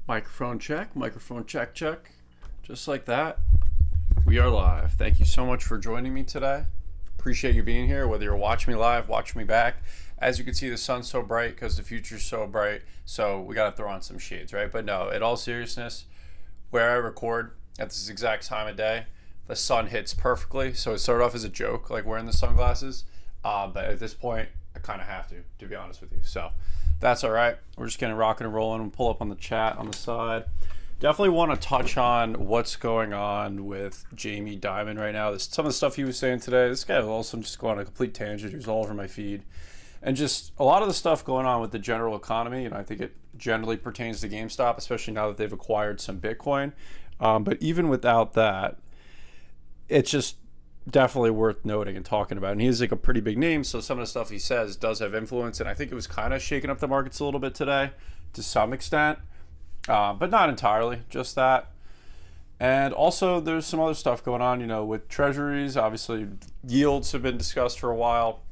Microphone check, check. Just like that, we are live. Thank you so much for joining me today. Appreciate you being here, whether you're watching me live, watching me back. As you can see, the sun's so bright because the future's so bright, so we got to throw on some shades, right? But no, in all seriousness, where I record at this exact time of day, the sun hits perfectly. So it started off as a joke, like wearing the sunglasses. But at this point, I kind of have to be honest with you. So that's all right. We're just getting rocking and rolling. We'll pull up on the chat on the side. Definitely want to touch on what's going on with Jamie Dimon right now. Some of the stuff he was saying today. This guy also just going on a complete tangent. He was all over my feed. And just a lot of the stuff going on with the general economy. And I think it generally pertains to GameStop, especially now that they've acquired some Bitcoin. But even without that, it's just definitely worth noting and talking about. And he's like a pretty big name, so some of the stuff he says does have influence. And I think it was kind of shaking up the markets a little bit today to some extent, but not entirely, just that. And also there's some other stuff going on, with treasuries. Obviously yields have been discussed for a while,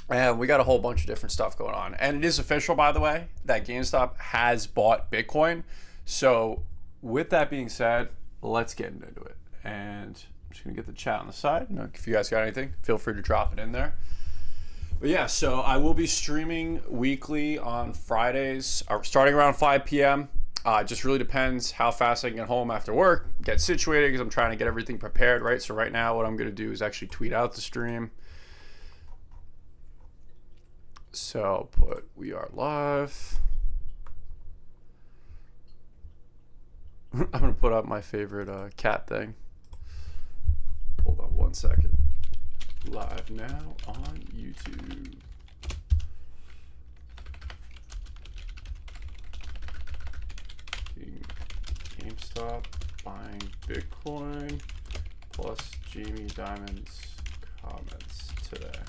and we got a whole bunch of different stuff going on. And it is official, by the way, that GameStop has bought Bitcoin. So with that being said, let's get into it. And I'm just going to get the chat on the side. If you guys got anything, feel free to drop it in there. But yeah, so I will be streaming weekly on Fridays, starting around 5 p.m. It just really depends how fast I can get home after work, get situated, because I'm trying to get everything prepared, right? So right now what I'm going to do is actually tweet out the stream. So I'll put "we are live." I'm going to put up my favorite cat thing. Hold on one second. Live now on YouTube. GameStop buying Bitcoin plus Jamie Dimon's comments today.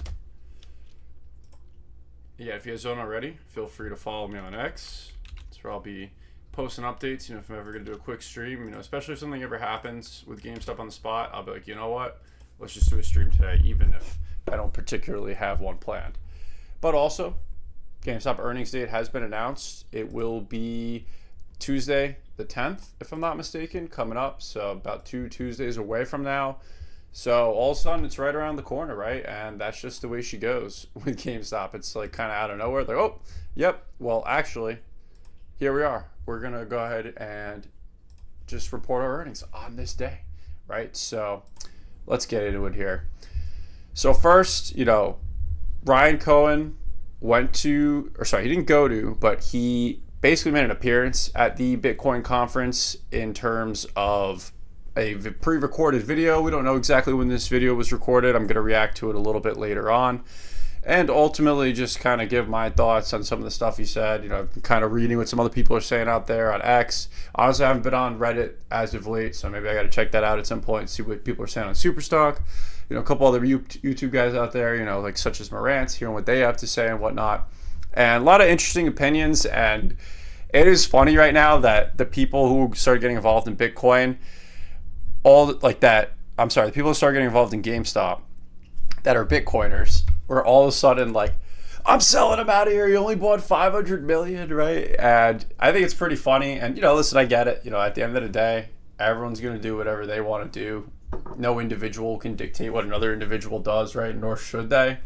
Yeah, if you guys don't already, feel free to follow me on X. That's where I'll be posting updates. If I'm ever going to do a quick stream, especially if something ever happens with GameStop on the spot, I'll be like, you know what? Let's just do a stream today, even if I don't particularly have one planned. But also, GameStop earnings date has been announced. It will be Tuesday the 10th, if I'm not mistaken, coming up. So about 2 Tuesdays away from now. So all of a sudden, it's right around the corner, right? And that's just the way she goes with GameStop. It's like kind of out of nowhere. Like, oh, yep. Well, actually, here we are. We're going to go ahead and just report our earnings on this day, right? So let's get into it here. So first, Ryan Cohen he didn't go to, but he basically made an appearance at the Bitcoin conference in terms of a pre-recorded video. We don't know exactly when this video was recorded. I'm going to react to it a little bit later on. And ultimately just kind of give my thoughts on some of the stuff he said. I've been kind of reading what some other people are saying out there on X. Honestly, I haven't been on Reddit as of late, so maybe I got to check that out at some point and see what people are saying on Superstock. A couple other YouTube guys out there, like such as Morantz, hearing what they have to say and whatnot. And a lot of interesting opinions. And it is funny right now that the people who started getting involved in Bitcoin, the people who started getting involved in GameStop that are Bitcoiners, where all of a sudden like, I'm selling them out of here. You only bought 500 million, right? And I think it's pretty funny. And listen, I get it. At the end of the day, everyone's going to do whatever they want to do. No individual can dictate what another individual does, right? Nor should they.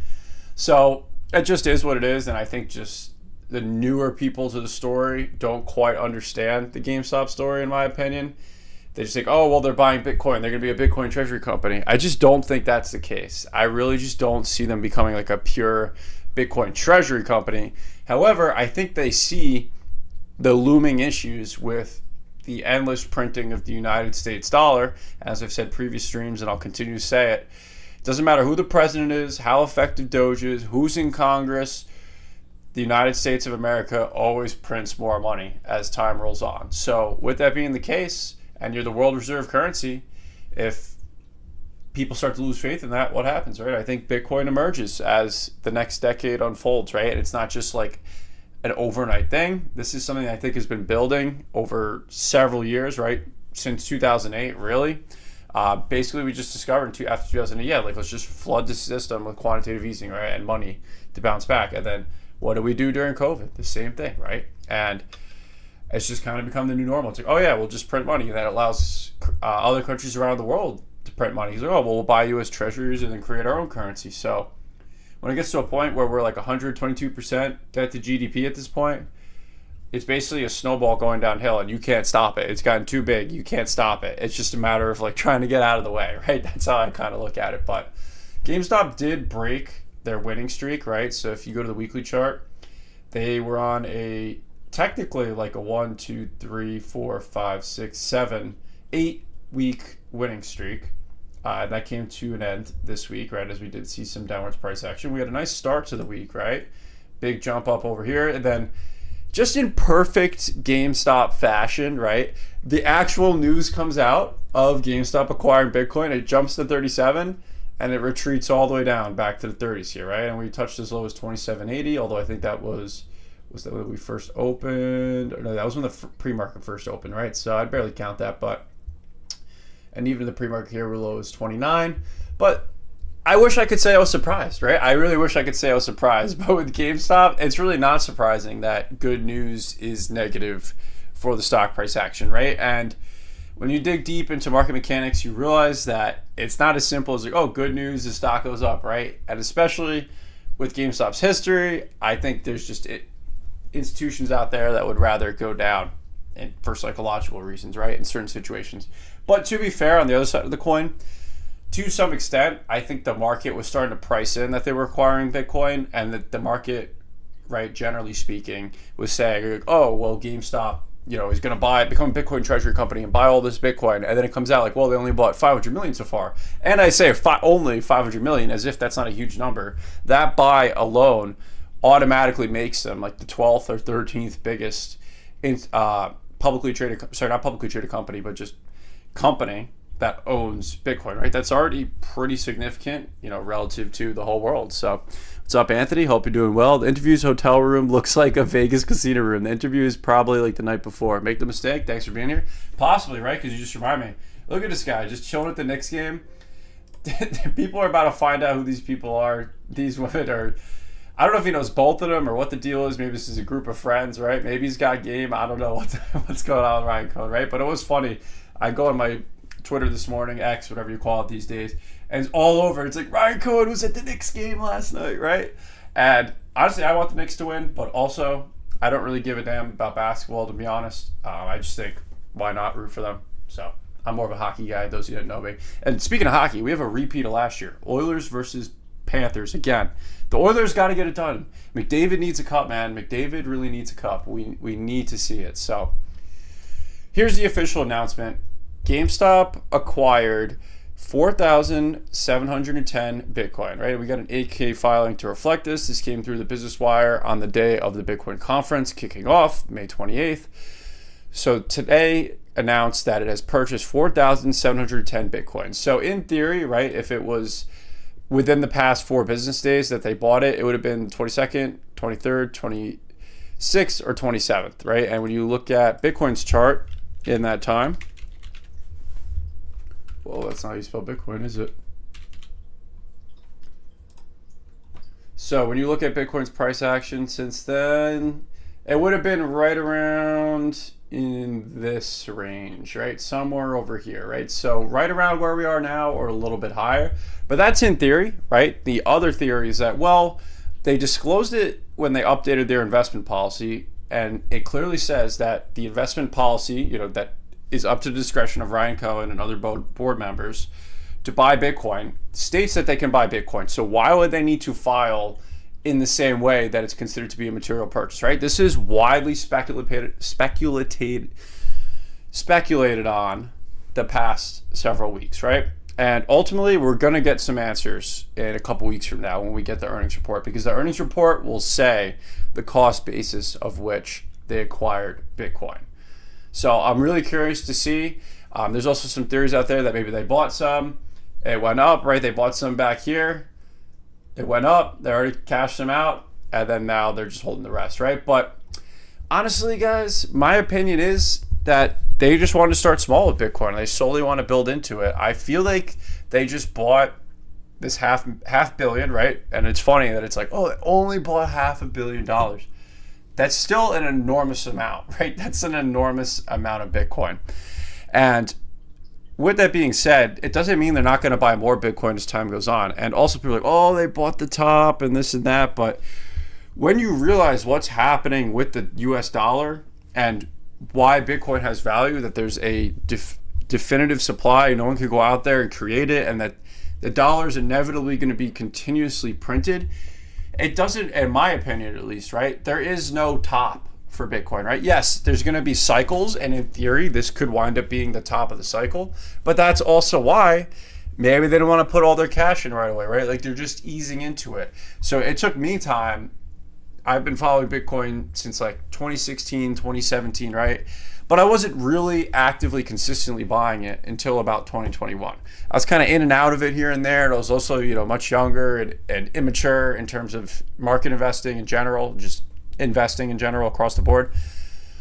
So it just is what it is. And I think just the newer people to the story don't quite understand the GameStop story, in my opinion. They just think, oh, well, they're buying Bitcoin. They're going to be a Bitcoin treasury company. I just don't think that's the case. I really just don't see them becoming like a pure Bitcoin treasury company. However, I think they see the looming issues with the endless printing of the United States dollar. As I've said previous streams, and I'll continue to say it, it doesn't matter who the president is, how effective Doge is, who's in Congress, the United States of America always prints more money as time rolls on. So with that being the case, and you're the world reserve currency, if people start to lose faith in that, what happens, right? I think Bitcoin emerges as the next decade unfolds, right? And it's not just like an overnight thing. This is something I think has been building over several years, right? Since 2008, really. Basically, we just discovered after 2008, let's just flood the system with quantitative easing, right? And money to bounce back. And then what did we do during COVID? The same thing, right? And It's just kind of become the new normal. It's like, oh yeah, we'll just print money. That allows other countries around the world to print money. He's like, oh, well, we'll buy U.S. treasuries and then create our own currency. So when it gets to a point where we're like 122% debt to GDP at this point, it's basically a snowball going downhill, and you can't stop it. It's gotten too big. You can't stop it. It's just a matter of like trying to get out of the way, right? That's how I kind of look at it. But GameStop did break their winning streak, right? So if you go to the weekly chart, they were on a technically like a 1, 2, 3, 4, 5, 6, 7, 8 week winning streak. And that came to an end this week, right? As we did see some downwards price action. We had a nice start to the week, right? Big jump up over here. And then just in perfect GameStop fashion, right? The actual news comes out of GameStop acquiring Bitcoin. It jumps to 37 and it retreats all the way down back to the 30s here, right? And we touched as low as 27.80, although I think that was that when we first opened? Or no, that was when the pre-market first opened, right? So I'd barely count that, but and even the pre-market here we're low as 29. But I wish I could say I was surprised, right? I really wish I could say I was surprised. But with GameStop, it's really not surprising that good news is negative for the stock price action, right? And when you dig deep into market mechanics, you realize that it's not as simple as like, oh, good news, the stock goes up, right? And especially with GameStop's history, I think there's just institutions out there that would rather go down and for psychological reasons, right? In certain situations. But to be fair, on the other side of the coin, to some extent, I think the market was starting to price in that they were acquiring Bitcoin, and that the market, right, generally speaking, was saying, oh, well, GameStop, is going to become a Bitcoin treasury company and buy all this Bitcoin. And then it comes out like, well, they only bought 500 million so far. And I say only 500 million as if that's not a huge number. That buy alone automatically makes them like the 12th or 13th biggest publicly traded company, but just company that owns Bitcoin, right? That's already pretty significant, relative to the whole world. So what's up, Anthony? Hope you're doing well. The interview's hotel room looks like a Vegas casino room. The interview is probably like the night before. Make the mistake. Thanks for being here. Possibly, right? Because you just remind me. Look at this guy just chilling at the Knicks game. People are about to find out who these people are. These women are. I don't know if he knows both of them or what the deal is. Maybe this is a group of friends, right? Maybe he's got game. I don't know what's going on with Ryan Cohen, right? But it was funny. I go on my Twitter this morning, X, whatever you call it these days, and it's all over. It's like, Ryan Cohen was at the Knicks game last night, right? And honestly, I want the Knicks to win, but also I don't really give a damn about basketball, to be honest. I just think, why not root for them? So I'm more of a hockey guy, those of you that know me. And speaking of hockey, we have a repeat of last year. Oilers versus Panthers again. The Oilers got to get it done. McDavid needs a cup, man. McDavid really needs a cup. We need to see it. So here's the official announcement. GameStop acquired 4,710 Bitcoin, right? We got an 8K filing to reflect this. This came through the Business Wire on the day of the Bitcoin conference kicking off, May 28th. So today announced that it has purchased 4,710 Bitcoin. So in theory, right, if it was within the past 4 business days that they bought it, it would have been 22nd, 23rd, 26th, or 27th, right? And when you look at Bitcoin's chart in that time, well, that's not how you spell Bitcoin, is it? So when you look at Bitcoin's price action since then, it would have been right around in this range, right? Somewhere over here, right? So right around where we are now or a little bit higher. But that's in theory, right? The other theory is that, well, they disclosed it when they updated their investment policy, and it clearly says that the investment policy, that is up to the discretion of Ryan Cohen and other board members to buy Bitcoin, states that they can buy Bitcoin. So why would they need to file in the same way that it's considered to be a material purchase, right? This is widely speculated on the past several weeks, right? And ultimately, we're going to get some answers in a couple weeks from now when we get the earnings report, because the earnings report will say the cost basis of which they acquired Bitcoin. So I'm really curious to see. There's also some theories out there that maybe they bought some. It went up, right? They bought some back here. It went up. They already cashed them out. And then now they're just holding the rest, right? But honestly, guys, my opinion is that they just want to start small with Bitcoin. They solely want to build into it. I feel like they just bought this half billion, right? And it's funny that it's like, oh, they only bought $500 million. that's still an enormous amount, right? That's an enormous amount of Bitcoin. And with that being said, it doesn't mean they're not going to buy more Bitcoin as time goes on. And also people are like, oh, they bought the top and this and that. But when you realize what's happening with the US dollar and why Bitcoin has value, that there's a definitive supply, no one can go out there and create it, and that the dollar is inevitably going to be continuously printed, it doesn't, in my opinion at least, right? There is no top for Bitcoin, right? Yes, there's going to be cycles, and in theory, this could wind up being the top of the cycle, but that's also why maybe they don't want to put all their cash in right away, right? Like they're just easing into it. So it took me time. I've been following Bitcoin since like 2016, 2017, right? But I wasn't really actively, consistently buying it until about 2021. I was kind of in and out of it here and there. And I was also, much younger and immature in terms of market investing in general, just investing in general across the board.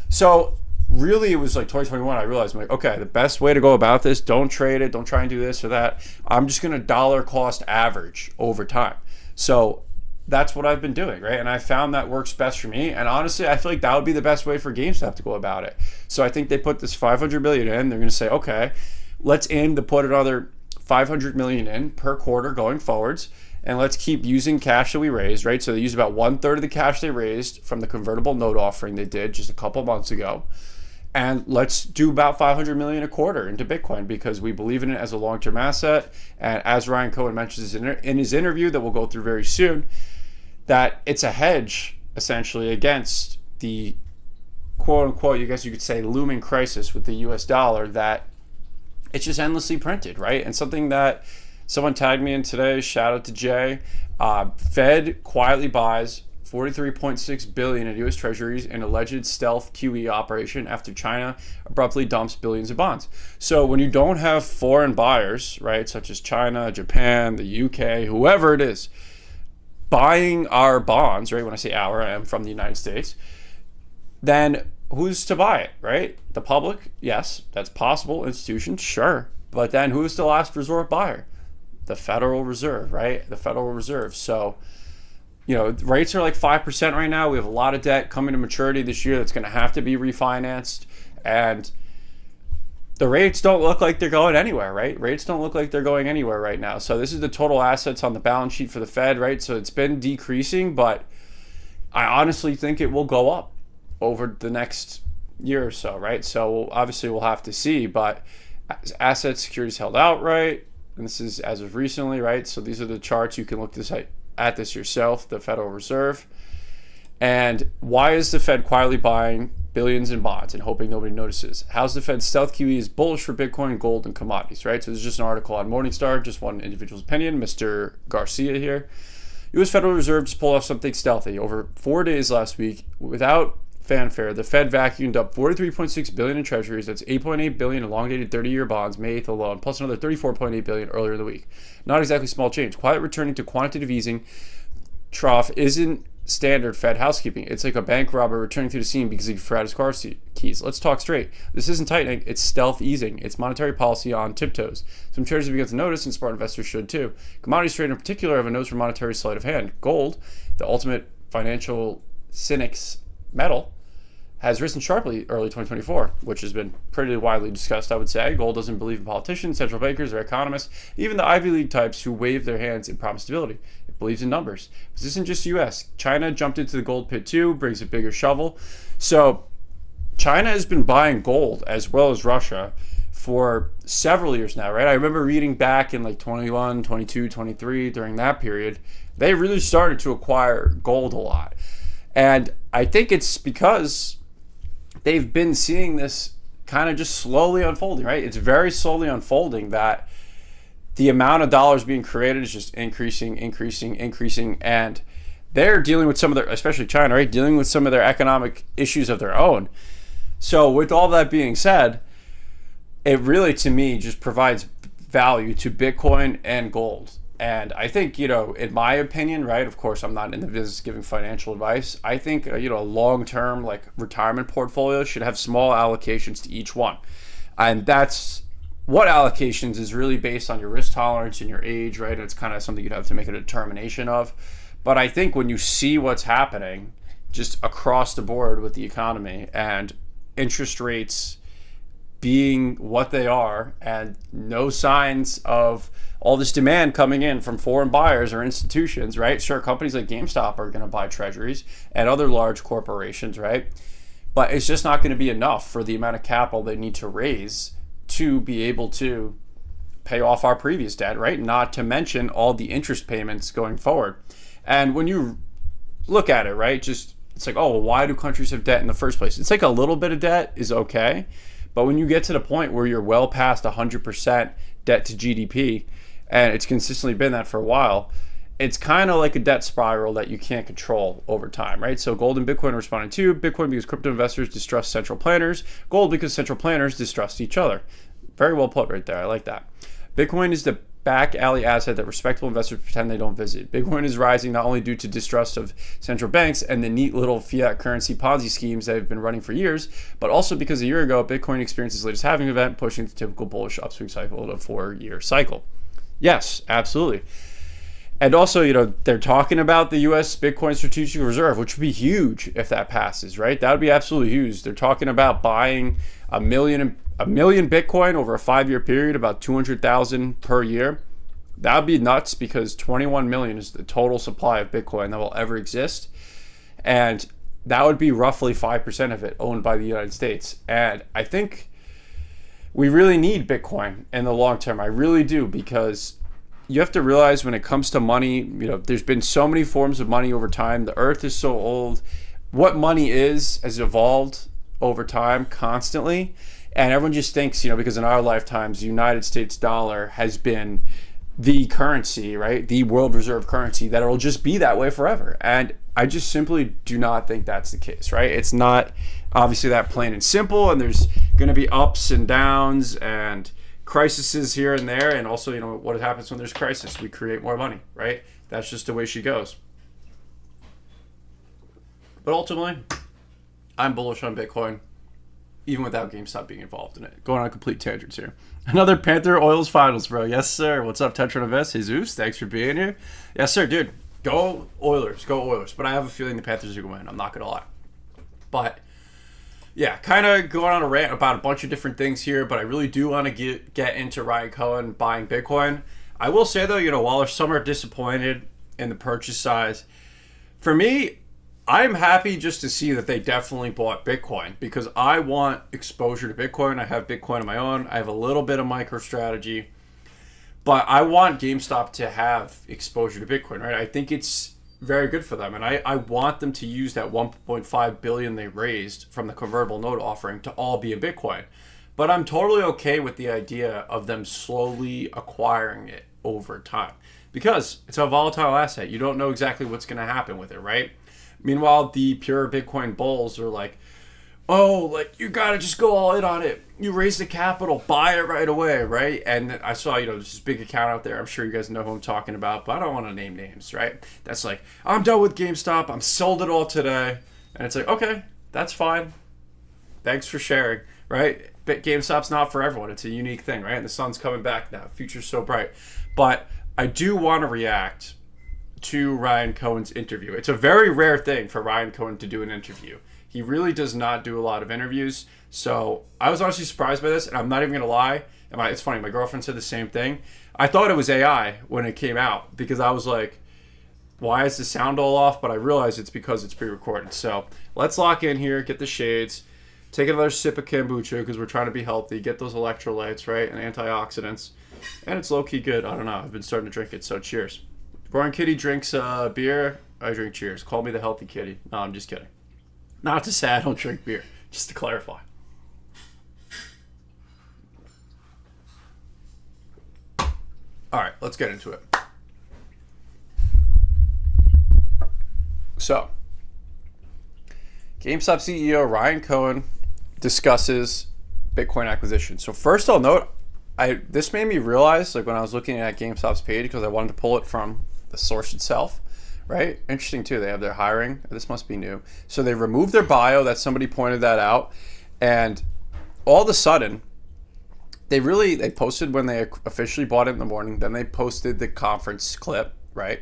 So really it was like 2021. I realized, I'm like, okay, the best way to go about this, don't trade it, don't try and do this or that. I'm just going to dollar cost average over time. So that's what I've been doing, right? And I found that works best for me. And honestly, I feel like that would be the best way for GameStop to go about it. So I think they put this 500 million in. They're going to say, okay, let's aim to put another 500 million in per quarter going forwards. And let's keep using cash that we raised, right? So they used about 1/3 of the cash they raised from the convertible note offering they did just a couple months ago. And let's do about 500 million a quarter into Bitcoin because we believe in it as a long-term asset. And as Ryan Cohen mentions in his interview that we'll go through very soon, that it's a hedge essentially against the quote unquote, you guess you could say, looming crisis with the US dollar, that it's just endlessly printed, right? And something that someone tagged me in today, shout out to Jay, Fed quietly buys 43.6 billion in US treasuries in alleged stealth QE operation after China abruptly dumps billions of bonds. So when you don't have foreign buyers, right, such as China, Japan, the UK, whoever it is, buying our bonds, right? When I say our, I am from the United States. Then who's to buy it, right? The public, yes, that's possible. Institutions, sure. But then who's the last resort buyer? The Federal Reserve, right? The Federal Reserve. So, rates are like 5% right now. We have a lot of debt coming to maturity this year that's going to have to be refinanced. And the rates don't look like they're going anywhere, right? Rates don't look like they're going anywhere right now. So this is the total assets on the balance sheet for the Fed, right? So it's been decreasing, but I honestly think it will go up over the next year or so, right? So obviously we'll have to see, but asset securities held outright, and this is as of recently, right? So these are the charts. You can look at this yourself, the Federal Reserve. And why is the Fed quietly buying billions in bonds and hoping nobody notices? How's the Fed's stealth QE is bullish for Bitcoin, gold, and commodities, right? So this is just an article on Morningstar, just one individual's opinion, Mr. Garcia here. U.S. Federal Reserve just pulled off something stealthy. Over 4 days last week, without fanfare, the Fed vacuumed up 43.6 billion in treasuries. That's 8.8 billion in long-dated 30-year bonds, May 8th alone, plus another 34.8 billion earlier in the week. Not exactly small change. Quiet returning to quantitative easing trough isn't standard Fed housekeeping. It's like a bank robber returning to the scene because he forgot his car keys. Let's talk straight. This isn't tightening. It's stealth easing. It's monetary policy on tiptoes. Some traders have begun to notice, and smart investors should too. Commodities trade in particular have a nose for monetary sleight of hand. Gold, the ultimate financial cynic's metal, has risen sharply early 2024, which has been pretty widely discussed, I would say. Gold doesn't believe in politicians, central bankers, or economists, even the Ivy League types who wave their hands and promise stability. It believes in numbers. This isn't just U.S. China jumped into the gold pit too, brings a bigger shovel. So China has been buying gold as well as Russia for several years now, right? I remember reading back in like 21, 22, 23, during that period, they really started to acquire gold a lot. And I think it's because they've been seeing this kind of just slowly unfolding, right? It's very slowly unfolding that the amount of dollars being created is just increasing. And they're dealing with some of their, especially China, right? Dealing with some of their economic issues of their own. So with all that being said, it really, to me, just provides value to Bitcoin and gold. And I think, in my opinion, right, of course, I'm not in the business of giving financial advice. I think, a long-term like retirement portfolio should have small allocations to each one. And that's what allocations is really based on your risk tolerance and your age, right? And it's kind of something you'd have to make a determination of. But I think when you see what's happening, just across the board with the economy and interest rates being what they are and no signs of all this demand coming in from foreign buyers or institutions, right? Sure, companies like GameStop are going to buy treasuries and other large corporations, right? But it's just not going to be enough for the amount of capital they need to raise to be able to pay off our previous debt, right? Not to mention all the interest payments going forward. And when you look at it, right, just it's like, oh, well, why do countries have debt in the first place? It's like a little bit of debt is okay. But when you get to the point where you're well past 100% debt to GDP, and it's consistently been that for a while, it's kind of like a debt spiral that you can't control over time, right? So gold and Bitcoin are responding to Bitcoin because crypto investors distrust central planners, gold because central planners distrust each other. Very well put right there. I like that. Bitcoin is the back alley asset that respectable investors pretend they don't visit. Bitcoin is rising not only due to distrust of central banks and the neat little fiat currency Ponzi schemes that have been running for years, but also because a year ago, Bitcoin experienced its latest halving event, pushing the typical bullish upswing cycle to a 4-year cycle. Yes, absolutely. And also, they're talking about the U.S. Bitcoin Strategic Reserve, which would be huge if that passes, right? That would be absolutely huge. They're talking about buying a million Bitcoin over a 5-year period, about 200,000 per year. That would be nuts because 21 million is the total supply of Bitcoin that will ever exist. And that would be roughly 5% of it owned by the United States. And I think we really need Bitcoin in the long term. I really do, because you have to realize when it comes to money, there's been so many forms of money over time. The earth is so old. What money has evolved over time constantly. And everyone just thinks, because in our lifetimes, the United States dollar has been the currency, right? The world reserve currency, that it'll just be that way forever. And I just simply do not think that's the case, right? It's not obviously that plain and simple. And there's going to be ups and downs and crises here and there. And also, what happens when there's crisis? We create more money, right? That's just the way she goes. But ultimately, I'm bullish on Bitcoin, even without GameStop being involved in it. Going on complete tangents here. Another Panther Oils Finals, bro. Yes, sir. What's up, Tetron Invest? Jesus, thanks for being here. Yes, sir, dude. Go Oilers. Go Oilers. But I have a feeling the Panthers are going to win. I'm not going to lie. But, yeah, kind of going on a rant about a bunch of different things here, but I really do want to get into Ryan Cohen buying Bitcoin. I will say, though, while some are disappointed in the purchase size, for me, I'm happy just to see that they definitely bought Bitcoin, because I want exposure to Bitcoin. I have Bitcoin of my own. I have a little bit of MicroStrategy, but I want GameStop to have exposure to Bitcoin, right? I think it's very good for them, and I want them to use that 1.5 billion they raised from the convertible note offering to all be in Bitcoin. But I'm totally okay with the idea of them slowly acquiring it over time, because it's a volatile asset. You don't know exactly what's going to happen with it, right? Meanwhile, the pure Bitcoin bulls are like, oh, like, you got to just go all in on it. You raise the capital, buy it right away, right? And I saw, there's this big account out there. I'm sure you guys know who I'm talking about, but I don't want to name names, right? That's like, I'm done with GameStop. I'm sold it all today. And it's like, okay, that's fine. Thanks for sharing, right? But GameStop's not for everyone. It's a unique thing, right? And the sun's coming back now. Future's so bright. But I do want to react to Ryan Cohen's interview. It's a very rare thing for Ryan Cohen to do an interview. He really does not do a lot of interviews. So I was honestly surprised by this, and I'm not even going to lie. It's funny, my girlfriend said the same thing. I thought it was AI when it came out, because I was like, why is the sound all off? But I realized it's because it's pre-recorded. So let's lock in here, get the shades, take another sip of kombucha, because we're trying to be healthy, get those electrolytes, right, and antioxidants. And it's low-key good. I don't know. I've been starting to drink it, so cheers. Roaring Kitty drinks beer. I drink cheers. Call me the healthy kitty. No, I'm just kidding. Not to say I don't drink beer. Just to clarify. All right, let's get into it. So, GameStop CEO Ryan Cohen discusses Bitcoin acquisition. So first I'll note, this made me realize, like when I was looking at GameStop's page, because I wanted to pull it from the source itself, right? Interesting too. They have their hiring. This must be new. So they removed their bio. That somebody pointed that out, and all of a sudden, they posted when they officially bought it in the morning. Then they posted the conference clip, right?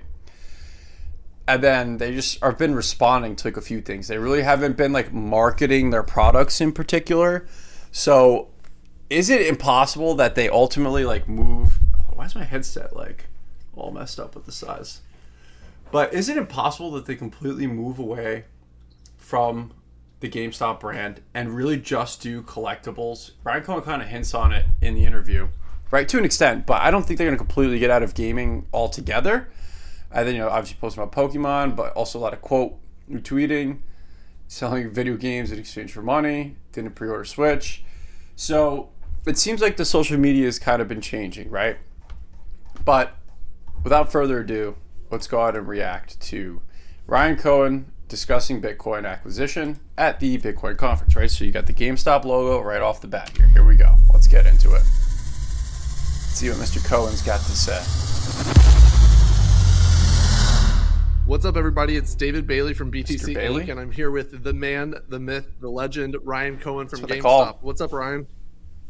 and then they just have been responding to like a few things. They really haven't been like marketing their products in particular. So is it impossible that they ultimately like move? Why is my headset like all messed up with the size? But is it impossible that they completely move away from the GameStop brand and really just do collectibles? Ryan Cohen kind of hints on it in the interview, right, to an extent, but I don't think they're going to completely get out of gaming altogether. I think, obviously posting about Pokemon, but also a lot of quote retweeting, selling video games in exchange for money, didn't pre-order Switch. So it seems like the social media has kind of been changing, right? But without further ado, let's go ahead and react to Ryan Cohen discussing Bitcoin acquisition at the Bitcoin conference, right? So you got the GameStop logo right off the bat here. Here we go. Let's get into it. Let's see what Mr. Cohen's got to say. What's up, everybody? It's David Bailey from BTC Bailey? Inc., and I'm here with the man, the myth, the legend, Ryan Cohen from That's what they call him. GameStop. What's up, Ryan?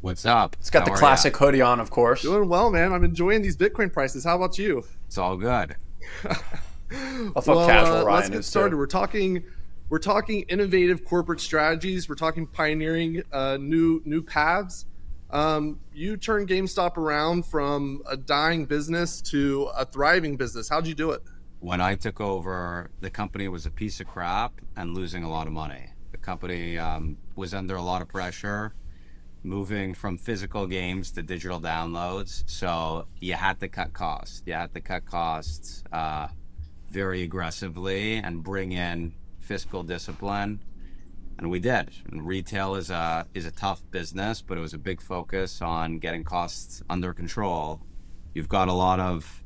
What's up? It's got the classic hoodie on, of course. Doing well, man. I'm enjoying these Bitcoin prices. How about you? It's all good. Well, casual Ryan let's get started. Too. We're talking innovative corporate strategies. We're talking pioneering new paths. You turned GameStop around from a dying business to a thriving business. How'd you do it? When I took over, the company was a piece of crap and losing a lot of money. The company was under a lot of pressure, moving from physical games to digital downloads. So you had to cut costs. You had to cut costs very aggressively and bring in fiscal discipline. And we did. And retail is a tough business, but it was a big focus on getting costs under control. You've got a lot of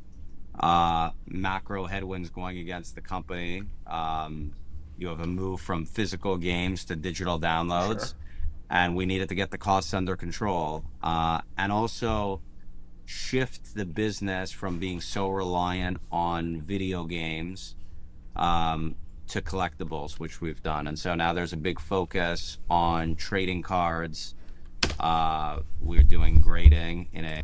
macro headwinds going against the company. You have a move from physical games to digital downloads. Sure. And we needed to get the costs under control and also shift the business from being so reliant on video games to collectibles, which we've done. And so now there's a big focus on trading cards. We're doing grading in a...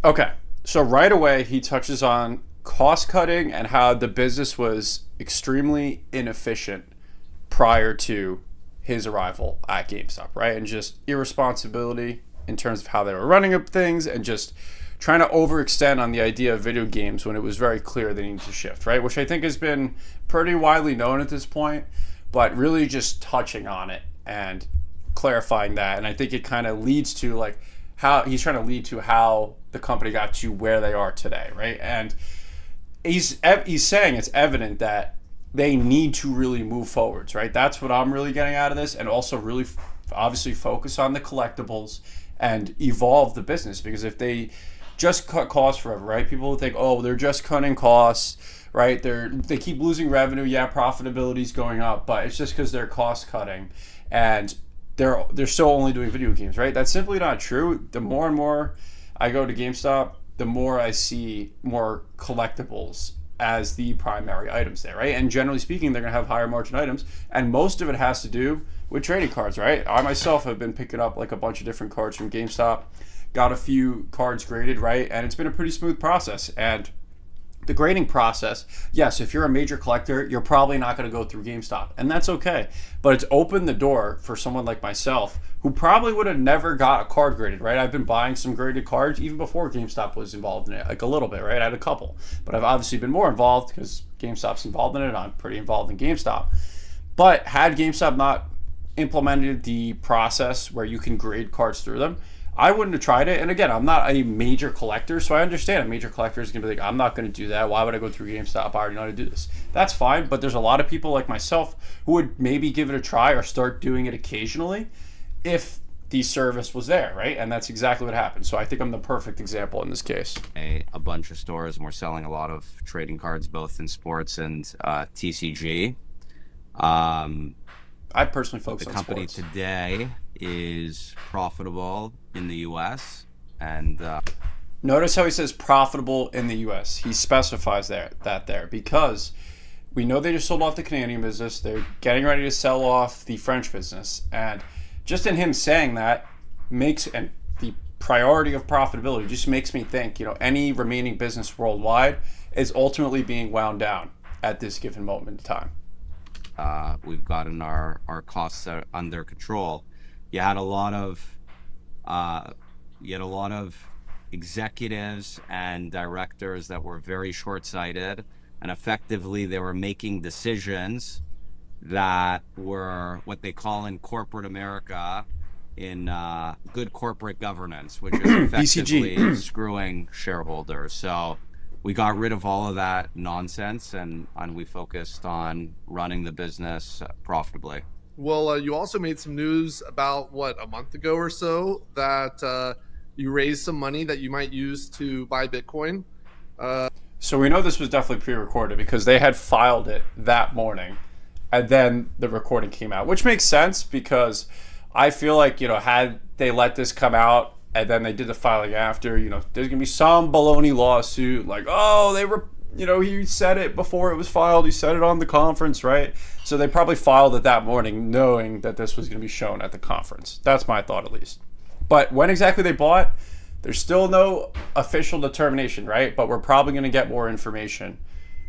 Okay, so right away he touches on cost cutting and how the business was extremely inefficient prior to his arrival at GameStop, right? And just irresponsibility in terms of how they were running up things and just trying to overextend on the idea of video games when it was very clear they needed to shift, right? Which I think has been pretty widely known at this point, but really just touching on it and clarifying that. And I think it kind of leads to like how he's trying to lead to how the company got to where they are today, right? And he's saying it's evident that they need to really move forwards, right? That's what I'm really getting out of this, and also really obviously focus on the collectibles and evolve the business, because if they just cut costs forever, right? People will think, oh, they're just cutting costs, right? They keep losing revenue. Yeah, profitability's going up, but it's just because they're cost cutting and they're still only doing video games, right? That's simply not true. The more and more I go to GameStop, the more I see more collectibles as the primary items there, right? And generally speaking, they're gonna have higher margin items, and most of it has to do with trading cards, right? I myself have been picking up like a bunch of different cards from GameStop, got a few cards graded, right? And it's been a pretty smooth process. And the grading process, yes, if you're a major collector, you're probably not going to go through GameStop, and that's okay. But it's opened the door for someone like myself who probably would have never got a card graded, right? I've been buying some graded cards even before GameStop was involved in it, like a little bit, right? I had a couple, but I've obviously been more involved because GameStop's involved in it, and I'm pretty involved in GameStop. But had GameStop not implemented the process where you can grade cards through them, I wouldn't have tried it. And again, I'm not a major collector, so I understand a major collector is going to be like, I'm not going to do that. Why would I go through GameStop? I already know how to do this. That's fine, but there's a lot of people like myself who would maybe give it a try or start doing it occasionally if the service was there, right? And that's exactly what happened. So I think I'm the perfect example in this case. A bunch of stores, and we're selling a lot of trading cards, both in sports and TCG. I personally focus on sports. The company today is profitable in the U.S. and notice how he says profitable in the U.S. He specifies that there because we know they just sold off the Canadian business. They're getting ready to sell off the French business, and just in him saying that and the priority of profitability just makes me think, any remaining business worldwide is ultimately being wound down. at this given moment in time? We've gotten our costs under control. You had a lot of executives and directors that were very short-sighted, and effectively they were making decisions that were what they call in corporate America in good corporate governance, which is effectively screwing shareholders. So we got rid of all of that nonsense, and we focused on running the business profitably. Well, you also made some news about, a month ago or so, that you raised some money that you might use to buy Bitcoin. So we know this was definitely pre-recorded because they had filed it that morning, and then the recording came out, which makes sense because I feel like, had they let this come out and then they did the filing after, there's gonna be some baloney lawsuit like, oh, they were, he said it before it was filed, he said it on the conference, right? So they probably filed it that morning knowing that this was gonna be shown at the conference. That's my thought, at least. But when exactly they bought, there's still no official determination, right? But we're probably gonna get more information.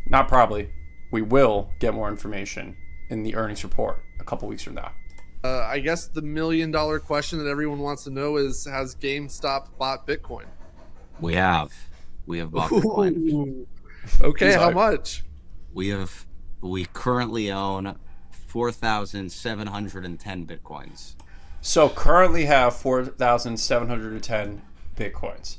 Not probably, we will get more information in the earnings report a couple weeks from now. I guess the $1 million question that everyone wants to know is, has GameStop bought Bitcoin? We have bought Bitcoin. Okay, how much? We currently own 4,710 Bitcoins. So currently have 4,710 Bitcoins.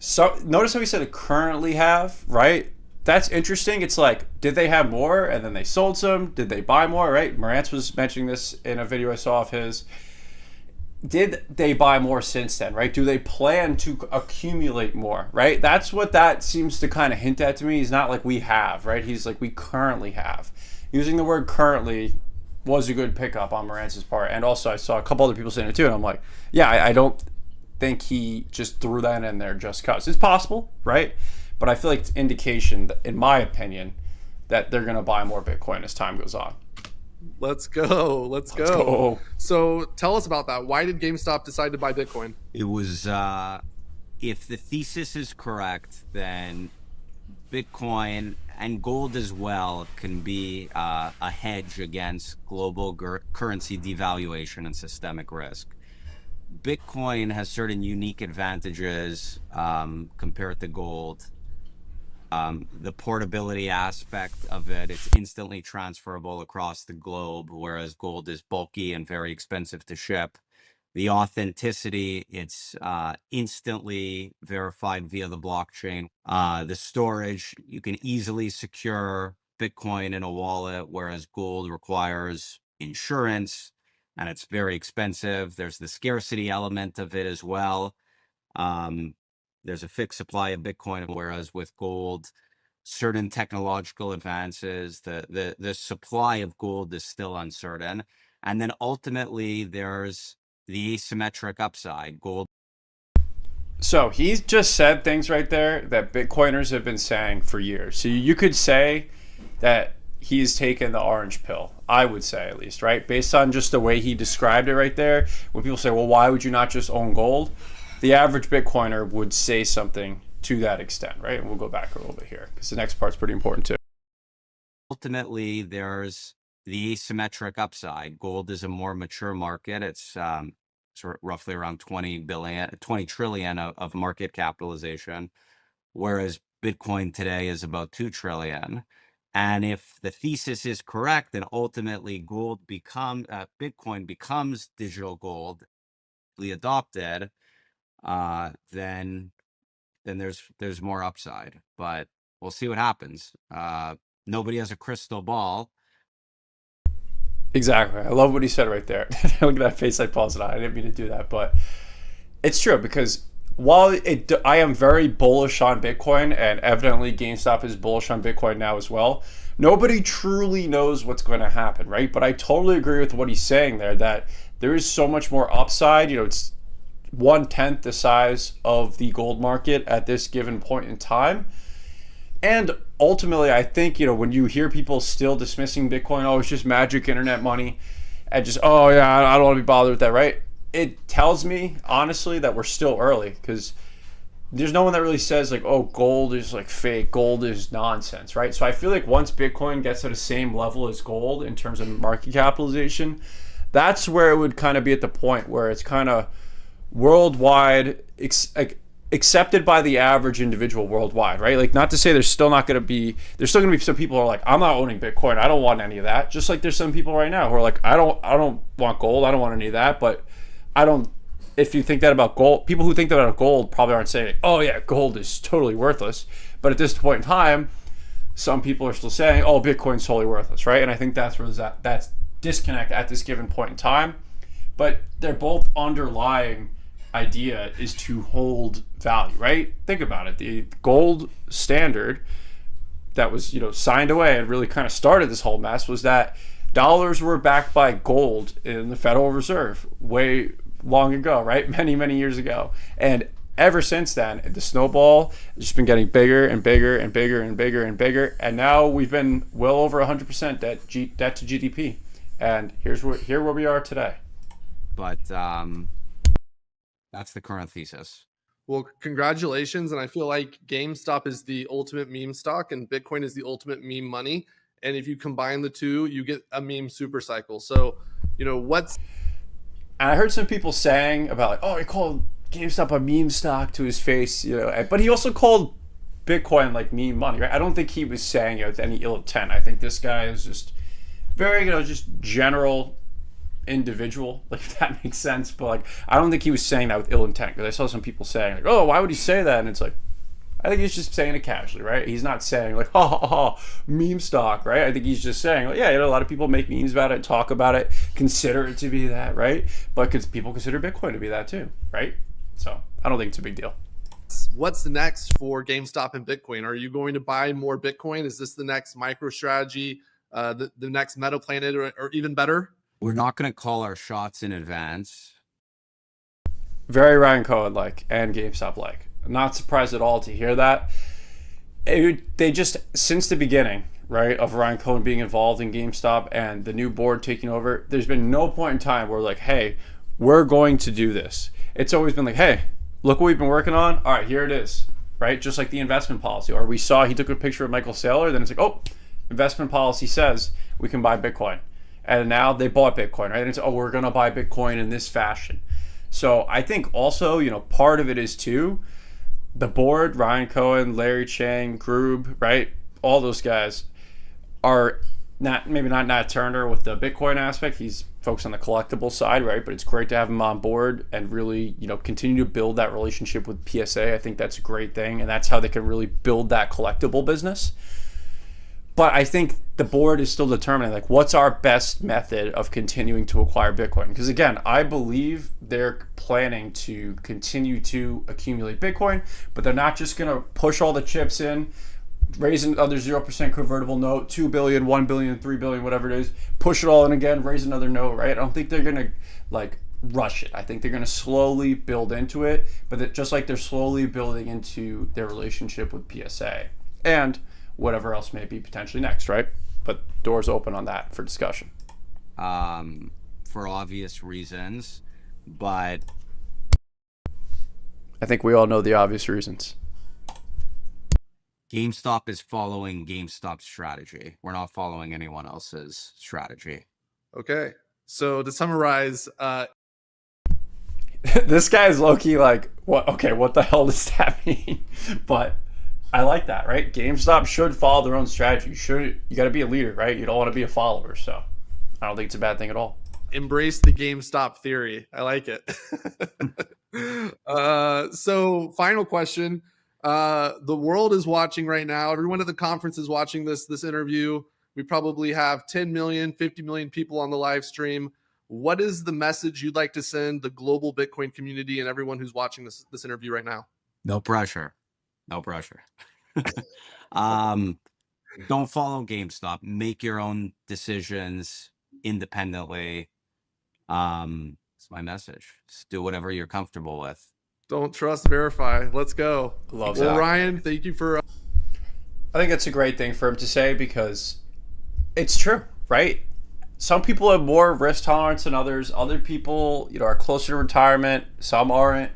So notice how we said currently have, right? That's interesting. It's like, did they have more and then they sold some? Did they buy more, right? Marantz was mentioning this in a video I saw of his. Did they buy more since then, right? Do they plan to accumulate more, right? That's what that seems to kind of hint at to me. He's not like we have, right? He's like, we currently have. Using the word currently was a good pickup on Marantz's part. And also I saw a couple other people saying it too. And I'm like, yeah, I don't think he just threw that in there just because. It's possible, right? But I feel like it's indication, in my opinion, that they're going to buy more Bitcoin as time goes on. Let's go. So tell us about that. Why did GameStop decide to buy Bitcoin? It was, if the thesis is correct, then Bitcoin and gold as well can be a hedge against global currency devaluation and systemic risk. Bitcoin has certain unique advantages compared to gold. The portability aspect of it, it's instantly transferable across the globe, whereas gold is bulky and very expensive to ship. The authenticity, it's instantly verified via the blockchain. The storage, you can easily secure Bitcoin in a wallet, whereas gold requires insurance and it's very expensive. There's the scarcity element of it as well. There's a fixed supply of Bitcoin, whereas with gold, certain technological advances, the supply of gold is still uncertain. And then ultimately, there's the asymmetric upside. Gold. So he just said things right there that Bitcoiners have been saying for years. So you could say that he's taken the orange pill, I would say, at least, right? Based on just the way he described it right there. When people say, well, why would you not just own gold? The average Bitcoiner would say something to that extent, right? And we'll go back a little bit here because the next part's pretty important too. Ultimately, there's the asymmetric upside. Gold is a more mature market. It's roughly around 20 trillion of market capitalization, whereas Bitcoin today is about 2 trillion. And if the thesis is correct, then ultimately Bitcoin becomes digital gold, adopted, then there's more upside. But we'll see what happens. Nobody has a crystal ball. Exactly. I love what he said right there. Look at that face I paused it on. I didn't mean to do that, but it's true because while I am very bullish on Bitcoin, and evidently GameStop is bullish on Bitcoin now as well, nobody truly knows what's going to happen, right? But I totally agree with what he's saying there, that there is so much more upside. It's 1/10 the size of the gold market at this given point in time. And ultimately, I think, when you hear people still dismissing Bitcoin, oh, it's just magic internet money, and just, oh, yeah, I don't want to be bothered with that, right? It tells me, honestly, that we're still early because there's no one that really says like, oh, gold is like fake, gold is nonsense, right? So I feel like once Bitcoin gets to the same level as gold in terms of market capitalization, that's where it would kind of be at the point where it's kind of worldwide, accepted by the average individual worldwide, right? Like, not to say there's still going to be some people who are like, I'm not owning Bitcoin, I don't want any of that. Just like there's some people right now who are like, I don't want gold, I don't want any of that. But I don't. If you think that about gold, people who think that about gold probably aren't saying, oh yeah, gold is totally worthless. But at this point in time, some people are still saying, oh, Bitcoin's totally worthless, right? And I think that's where that's disconnect at this given point in time. But they're both underlying idea is to hold value, right? Think about it. The gold standard that was, signed away and really kind of started this whole mess was that dollars were backed by gold in the Federal Reserve way long ago, right? Many, many years ago. And ever since then, the snowball has just been getting bigger and bigger and bigger and bigger and bigger. And now we've been well over 100% debt to GDP. And here where we are today. But that's the current thesis. Well, congratulations. And I feel like GameStop is the ultimate meme stock and Bitcoin is the ultimate meme money. And if you combine the two, you get a meme super cycle. So, And I heard some people saying about like, oh, he called GameStop a meme stock to his face, but he also called Bitcoin like meme money, right? I don't think he was saying it with any ill intent. I think this guy is just very, just general individual, like, if that makes sense. But like, I don't think he was saying that with ill intent, because I saw some people saying like, oh, why would he say that? And it's like, I think he's just saying it casually, right? He's not saying like, meme stock, right? I think he's just saying, like, yeah, a lot of people make memes about it, talk about it, consider it to be that, right? But people consider Bitcoin to be that too, right? So I don't think it's a big deal. What's next for GameStop and Bitcoin? Are you going to buy more Bitcoin? Is this the next MicroStrategy, the next MetaPlanet, or even better? We're not going to call our shots in advance. Very Ryan Cohen like, and GameStop like. I'm not surprised at all to hear that. They just, since the beginning, right, of Ryan Cohen being involved in GameStop and the new board taking over, there's been no point in time where like, hey, we're going to do this. It's always been like, hey, look what we've been working on. All right, here it is, right? Just like the investment policy. Or we saw he took a picture of Michael Saylor, then it's like, oh, investment policy says we can buy Bitcoin. And now they bought Bitcoin, right? And it's, oh, we're going to buy Bitcoin in this fashion. So I think also, part of it is too, the board, Ryan Cohen, Larry Chang, Grube, right? All those guys are not Nat Turner with the Bitcoin aspect. He's focused on the collectible side, right? But it's great to have him on board and really, continue to build that relationship with PSA. I think that's a great thing. And that's how they can really build that collectible business. But I think the board is still determining, like, what's our best method of continuing to acquire Bitcoin? Because, again, I believe they're planning to continue to accumulate Bitcoin, but they're not just going to push all the chips in, raise another 0% convertible note, 2 billion, 1 billion, 3 billion, whatever it is, push it all in again, raise another note, right? I don't think they're going to, like, rush it. I think they're going to slowly build into it, but that just like they're slowly building into their relationship with PSA. And whatever else may be potentially next, right? But doors open on that for discussion. For obvious reasons, but I think we all know the obvious reasons. GameStop is following GameStop's strategy. We're not following anyone else's strategy. Okay. So to summarize, this guy is low-key like, what? Okay, what the hell does that mean? But I like that, right? GameStop should follow their own strategy. You got to be a leader, right? You don't want to be a follower. So I don't think it's a bad thing at all. Embrace the GameStop theory. I like it. So final question. The world is watching right now. Everyone at the conference is watching this interview. We probably have 10 million, 50 million people on the live stream. What is the message you'd like to send the global Bitcoin community and everyone who's watching this interview right now? No pressure. No pressure. Don't follow GameStop. Make your own decisions independently. It's my message. Just do whatever you're comfortable with. Don't trust, verify. Let's go. Love that. Well, Ryan, thank you for... I think it's a great thing for him to say because it's true, right? Some people have more risk tolerance than others. Other people, are closer to retirement. Some aren't.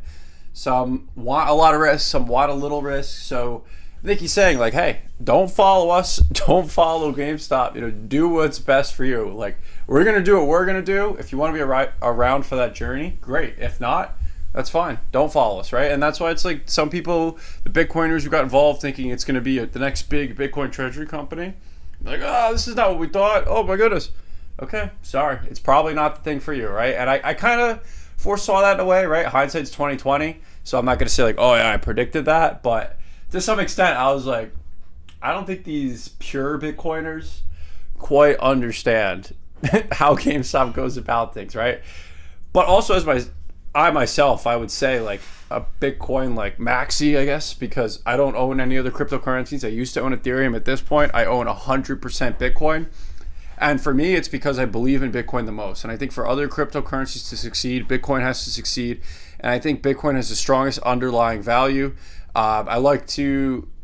Some want a lot of risk, some want a little risk. So I think he's saying like, hey, don't follow us, don't follow GameStop. Do what's best for you. Like, we're gonna do what we're gonna do. If you want to be around for that journey, great. If not, that's fine. Don't follow us, right? And that's why it's like some people, the Bitcoiners who got involved thinking it's gonna be the next big Bitcoin treasury company, like, oh, this is not what we thought. Oh my goodness. Okay, sorry, it's probably not the thing for you, right? And I kind of foresaw that in a way, right? Hindsight's 2020, so I'm not gonna say like, oh yeah, I predicted that, but to some extent, I was like, I don't think these pure Bitcoiners quite understand how GameStop goes about things, right? But also, as I myself, I would say like a Bitcoin like maxi, I guess, because I don't own any other cryptocurrencies. I used to own Ethereum. At this point, I own 100% Bitcoin. And for me, it's because I believe in Bitcoin the most. And I think for other cryptocurrencies to succeed, Bitcoin has to succeed. And I think Bitcoin has the strongest underlying value. I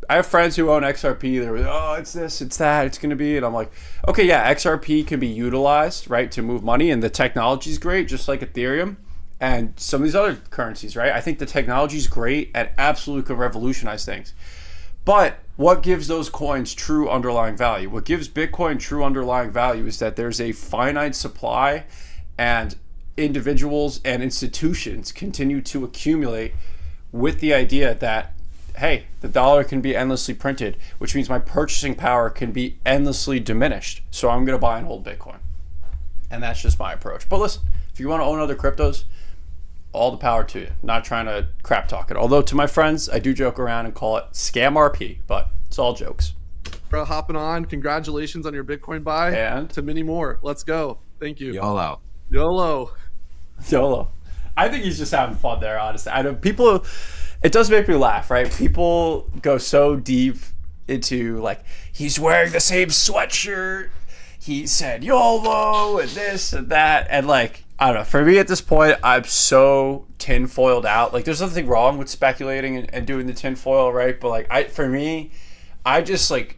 have friends who own XRP. They're like, oh, it's this, it's that, it's going to be. And I'm like, okay, yeah, XRP can be utilized, right, to move money. And the technology is great, just like Ethereum and some of these other currencies, right? I think the technology is great and absolutely could revolutionize things. But what gives those coins true underlying value? What gives Bitcoin true underlying value is that there's a finite supply and individuals and institutions continue to accumulate with the idea that, hey, the dollar can be endlessly printed, which means my purchasing power can be endlessly diminished. So I'm going to buy and hold Bitcoin. And that's just my approach. But listen, if you want to own other cryptos, all the power to you. Not trying to crap talk it. Although to my friends, I do joke around and call it scam RP, but it's all jokes. Bro, hopping on. Congratulations on your Bitcoin buy. And to many more. Let's go. Thank you. YOLO. YOLO. I think he's just having fun there, honestly. I know people, it does make me laugh, right? People go so deep into like, he's wearing the same sweatshirt. He said YOLO and this and that. And like, I don't know. For me at this point, I'm so tinfoiled out. Like, there's nothing wrong with speculating and doing the tinfoil, right? But like, for me, I just like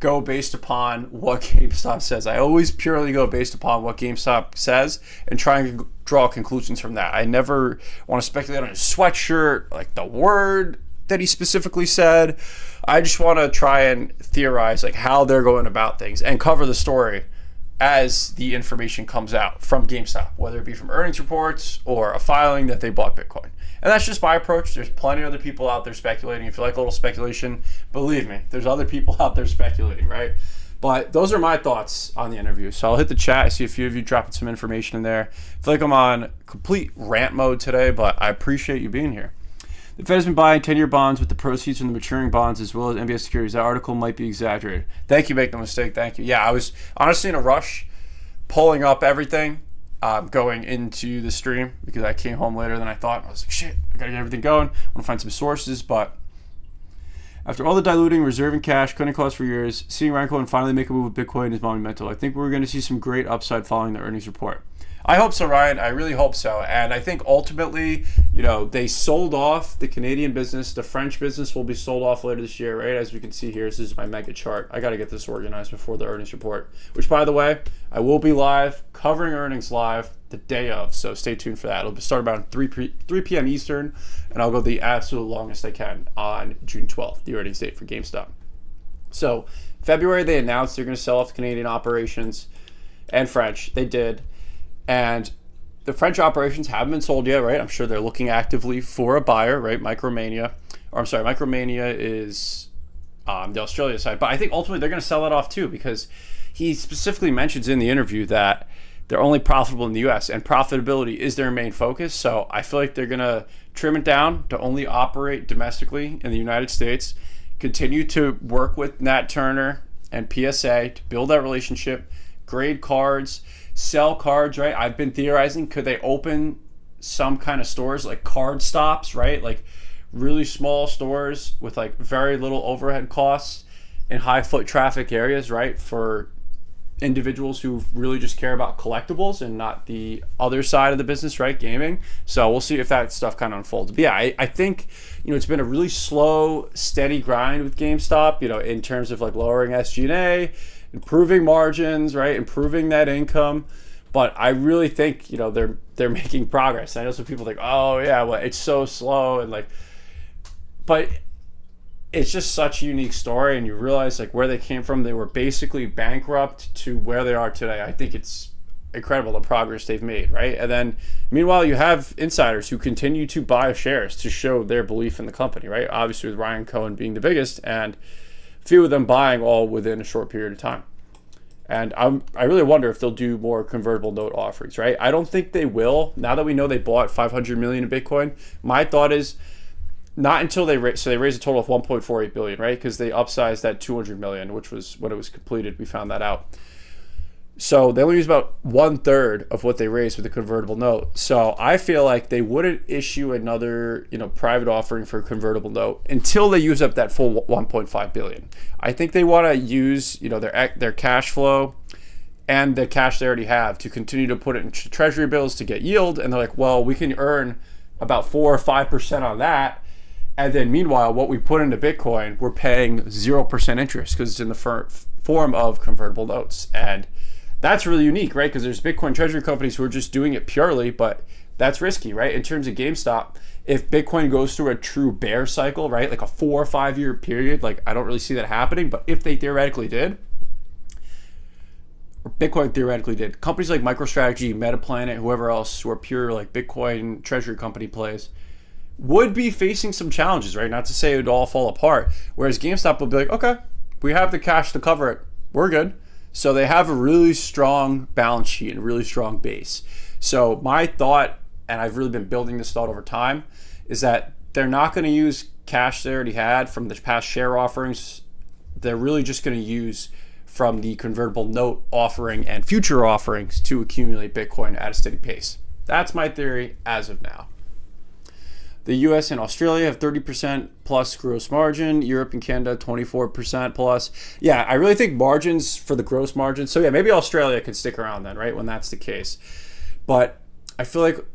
go based upon what GameStop says. I always purely go based upon what GameStop says and try and draw conclusions from that. I never want to speculate on his sweatshirt, like the word that he specifically said. I just want to try and theorize like how they're going about things and cover the story as the information comes out from GameStop, whether it be from earnings reports or a filing that they bought Bitcoin. And that's just my approach. There's plenty of other people out there speculating. If you like a little speculation, believe me, there's other people out there speculating, right? But those are my thoughts on the interview. So I'll hit the chat. I see a few of you dropping some information in there. I feel like I'm on complete rant mode today, but I appreciate you being here. The Fed has been buying 10-year bonds with the proceeds from the maturing bonds as well as MBS securities. That article might be exaggerated. Thank you. Make no mistake. Thank you. Yeah, I was honestly in a rush pulling up everything going into the stream because I came home later than I thought. I was like, shit, I got to get everything going. I want to find some sources. But after all the diluting, reserving cash, cutting costs for years, seeing Reagan finally make a move with Bitcoin is monumental. I think we're going to see some great upside following the earnings report. I hope so, Ryan. I really hope so. And I think ultimately, they sold off the Canadian business. The French business will be sold off later this year, right? As we can see here, this is my mega chart. I got to get this organized before the earnings report, which, by the way, I will be live, covering earnings live the day of. So stay tuned for that. It'll start about 3 p.m. Eastern, and I'll go the absolute longest I can on June 12th, the earnings date for GameStop. So February, they announced they're going to sell off the Canadian operations and French. They did. And the French operations haven't been sold yet, right? I'm sure they're looking actively for a buyer, right? Micromania is the Australia side. But I think ultimately they're going to sell it off too, because he specifically mentions in the interview that they're only profitable in the U.S. and profitability is their main focus. So I feel like they're going to trim it down to only operate domestically in the United States, continue to work with Nat Turner and PSA to build that relationship, grade cards, sell cards, right? I've been theorizing, could they open some kind of stores like card stops, right? Like really small stores with like very little overhead costs in high foot traffic areas, right? For individuals who really just care about collectibles and not the other side of the business, right? Gaming. So we'll see if that stuff kind of unfolds. But yeah, I think, it's been a really slow, steady grind with GameStop, in terms of like lowering SG&A, improving margins, right? Improving net income. But I really think, you know, they're making progress. I know some people think, oh yeah, well, it's so slow and like, but it's just such a unique story, and you realize like where they came from. They were basically bankrupt to where they are today. I think it's incredible the progress they've made, right? And then meanwhile, you have insiders who continue to buy shares to show their belief in the company, right? Obviously, with Ryan Cohen being the biggest, and a few of them buying all within a short period of time. And I really wonder if they'll do more convertible note offerings, right? I don't think they will. Now that we know they bought 500 million in Bitcoin, my thought is not until they raise. So they raised a total of 1.48 billion, right? Because they upsized that 200 million, which was when it was completed. We found that out. So they only use about 1/3 of what they raised with the convertible note. So I feel like they wouldn't issue another, you know, private offering for a convertible note until they use up that full 1.5 billion. I think they want to use, you know, their cash flow and the cash they already have to continue to put it in treasury bills to get yield. And they're like, well, we can earn about 4 or 5% on that. And then meanwhile, what we put into Bitcoin, we're paying 0% interest because it's in the form of convertible notes. And that's really unique, right? Because there's Bitcoin treasury companies who are just doing it purely, but that's risky, right? In terms of GameStop, if Bitcoin goes through a true bear cycle, right, like a 4 or 5 year period, like I don't really see that happening, but if they theoretically did, or Bitcoin theoretically did, companies like MicroStrategy, MetaPlanet, whoever else who are pure like Bitcoin treasury company plays would be facing some challenges, right? Not to say it would all fall apart. Whereas GameStop will be like, okay, we have the cash to cover it. We're good. So they have a really strong balance sheet and a really strong base. So my thought, and I've really been building this thought over time, is that they're not going to use cash they already had from the past share offerings. They're really just going to use from the convertible note offering and future offerings to accumulate Bitcoin at a steady pace. That's my theory as of now. The US and Australia have 30% plus gross margin. Europe and Canada, 24% plus. Yeah, I really think margins for the gross margin. So yeah, maybe Australia could stick around then, right? When that's the case. But I feel like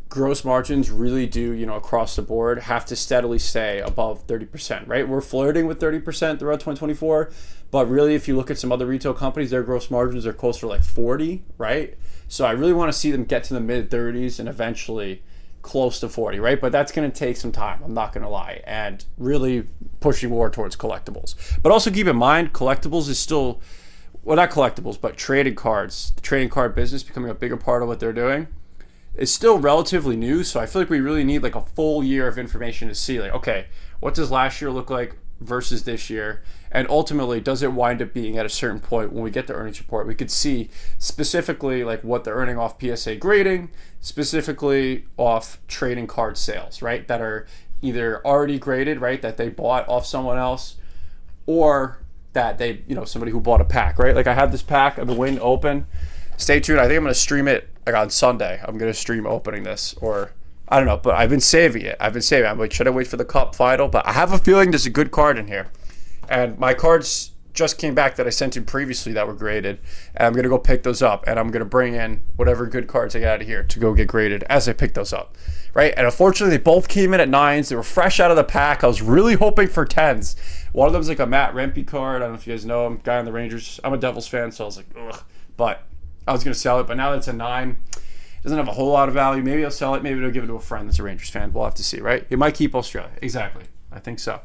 gross margins really do, you know, across the board have to steadily stay above 30%, right? We're flirting with 30% throughout 2024. But really, if you look at some other retail companies, their gross margins are closer to like 40, right? So I really want to see them get to the mid 30s and eventually close to 40, right? But that's going to take some time, I'm not going to lie, and really pushing more towards collectibles. But also keep in mind, collectibles is still, well, not collectibles, but trading cards. The trading card business becoming a bigger part of what they're doing is still relatively new. So I feel like we really need like a full year of information to see like, okay, what does last year look like versus this year? And ultimately, does it wind up being at a certain point when we get the earnings report, we could see specifically like what they're earning off PSA grading, specifically off trading card sales, right? That are either already graded, right? That they bought off someone else, or that they, you know, somebody who bought a pack, right? Like I have this pack, I've been waiting to open. Stay tuned. I think I'm going to stream it like on Sunday. I'm going to stream opening this, or I don't know, but I've been saving it. I'm like, should I wait for the cup final? But I have a feeling there's a good card in here. And my cards just came back that I sent in previously that were graded. And I'm going to go pick those up. And I'm going to bring in whatever good cards I got out of here to go get graded as I pick those up. Right? And unfortunately, they both came in at 9s. They were fresh out of the pack. I was really hoping for 10s. One of them was like a Matt Rempe card. I don't know if you guys know him. Guy on the Rangers. I'm a Devils fan, so I was like, ugh. But I was going to sell it. But now that it's a 9, it doesn't have a whole lot of value. Maybe I'll sell it. Maybe I'll give it to a friend that's a Rangers fan. We'll have to see, right? It might keep Australia. Exactly. I think so.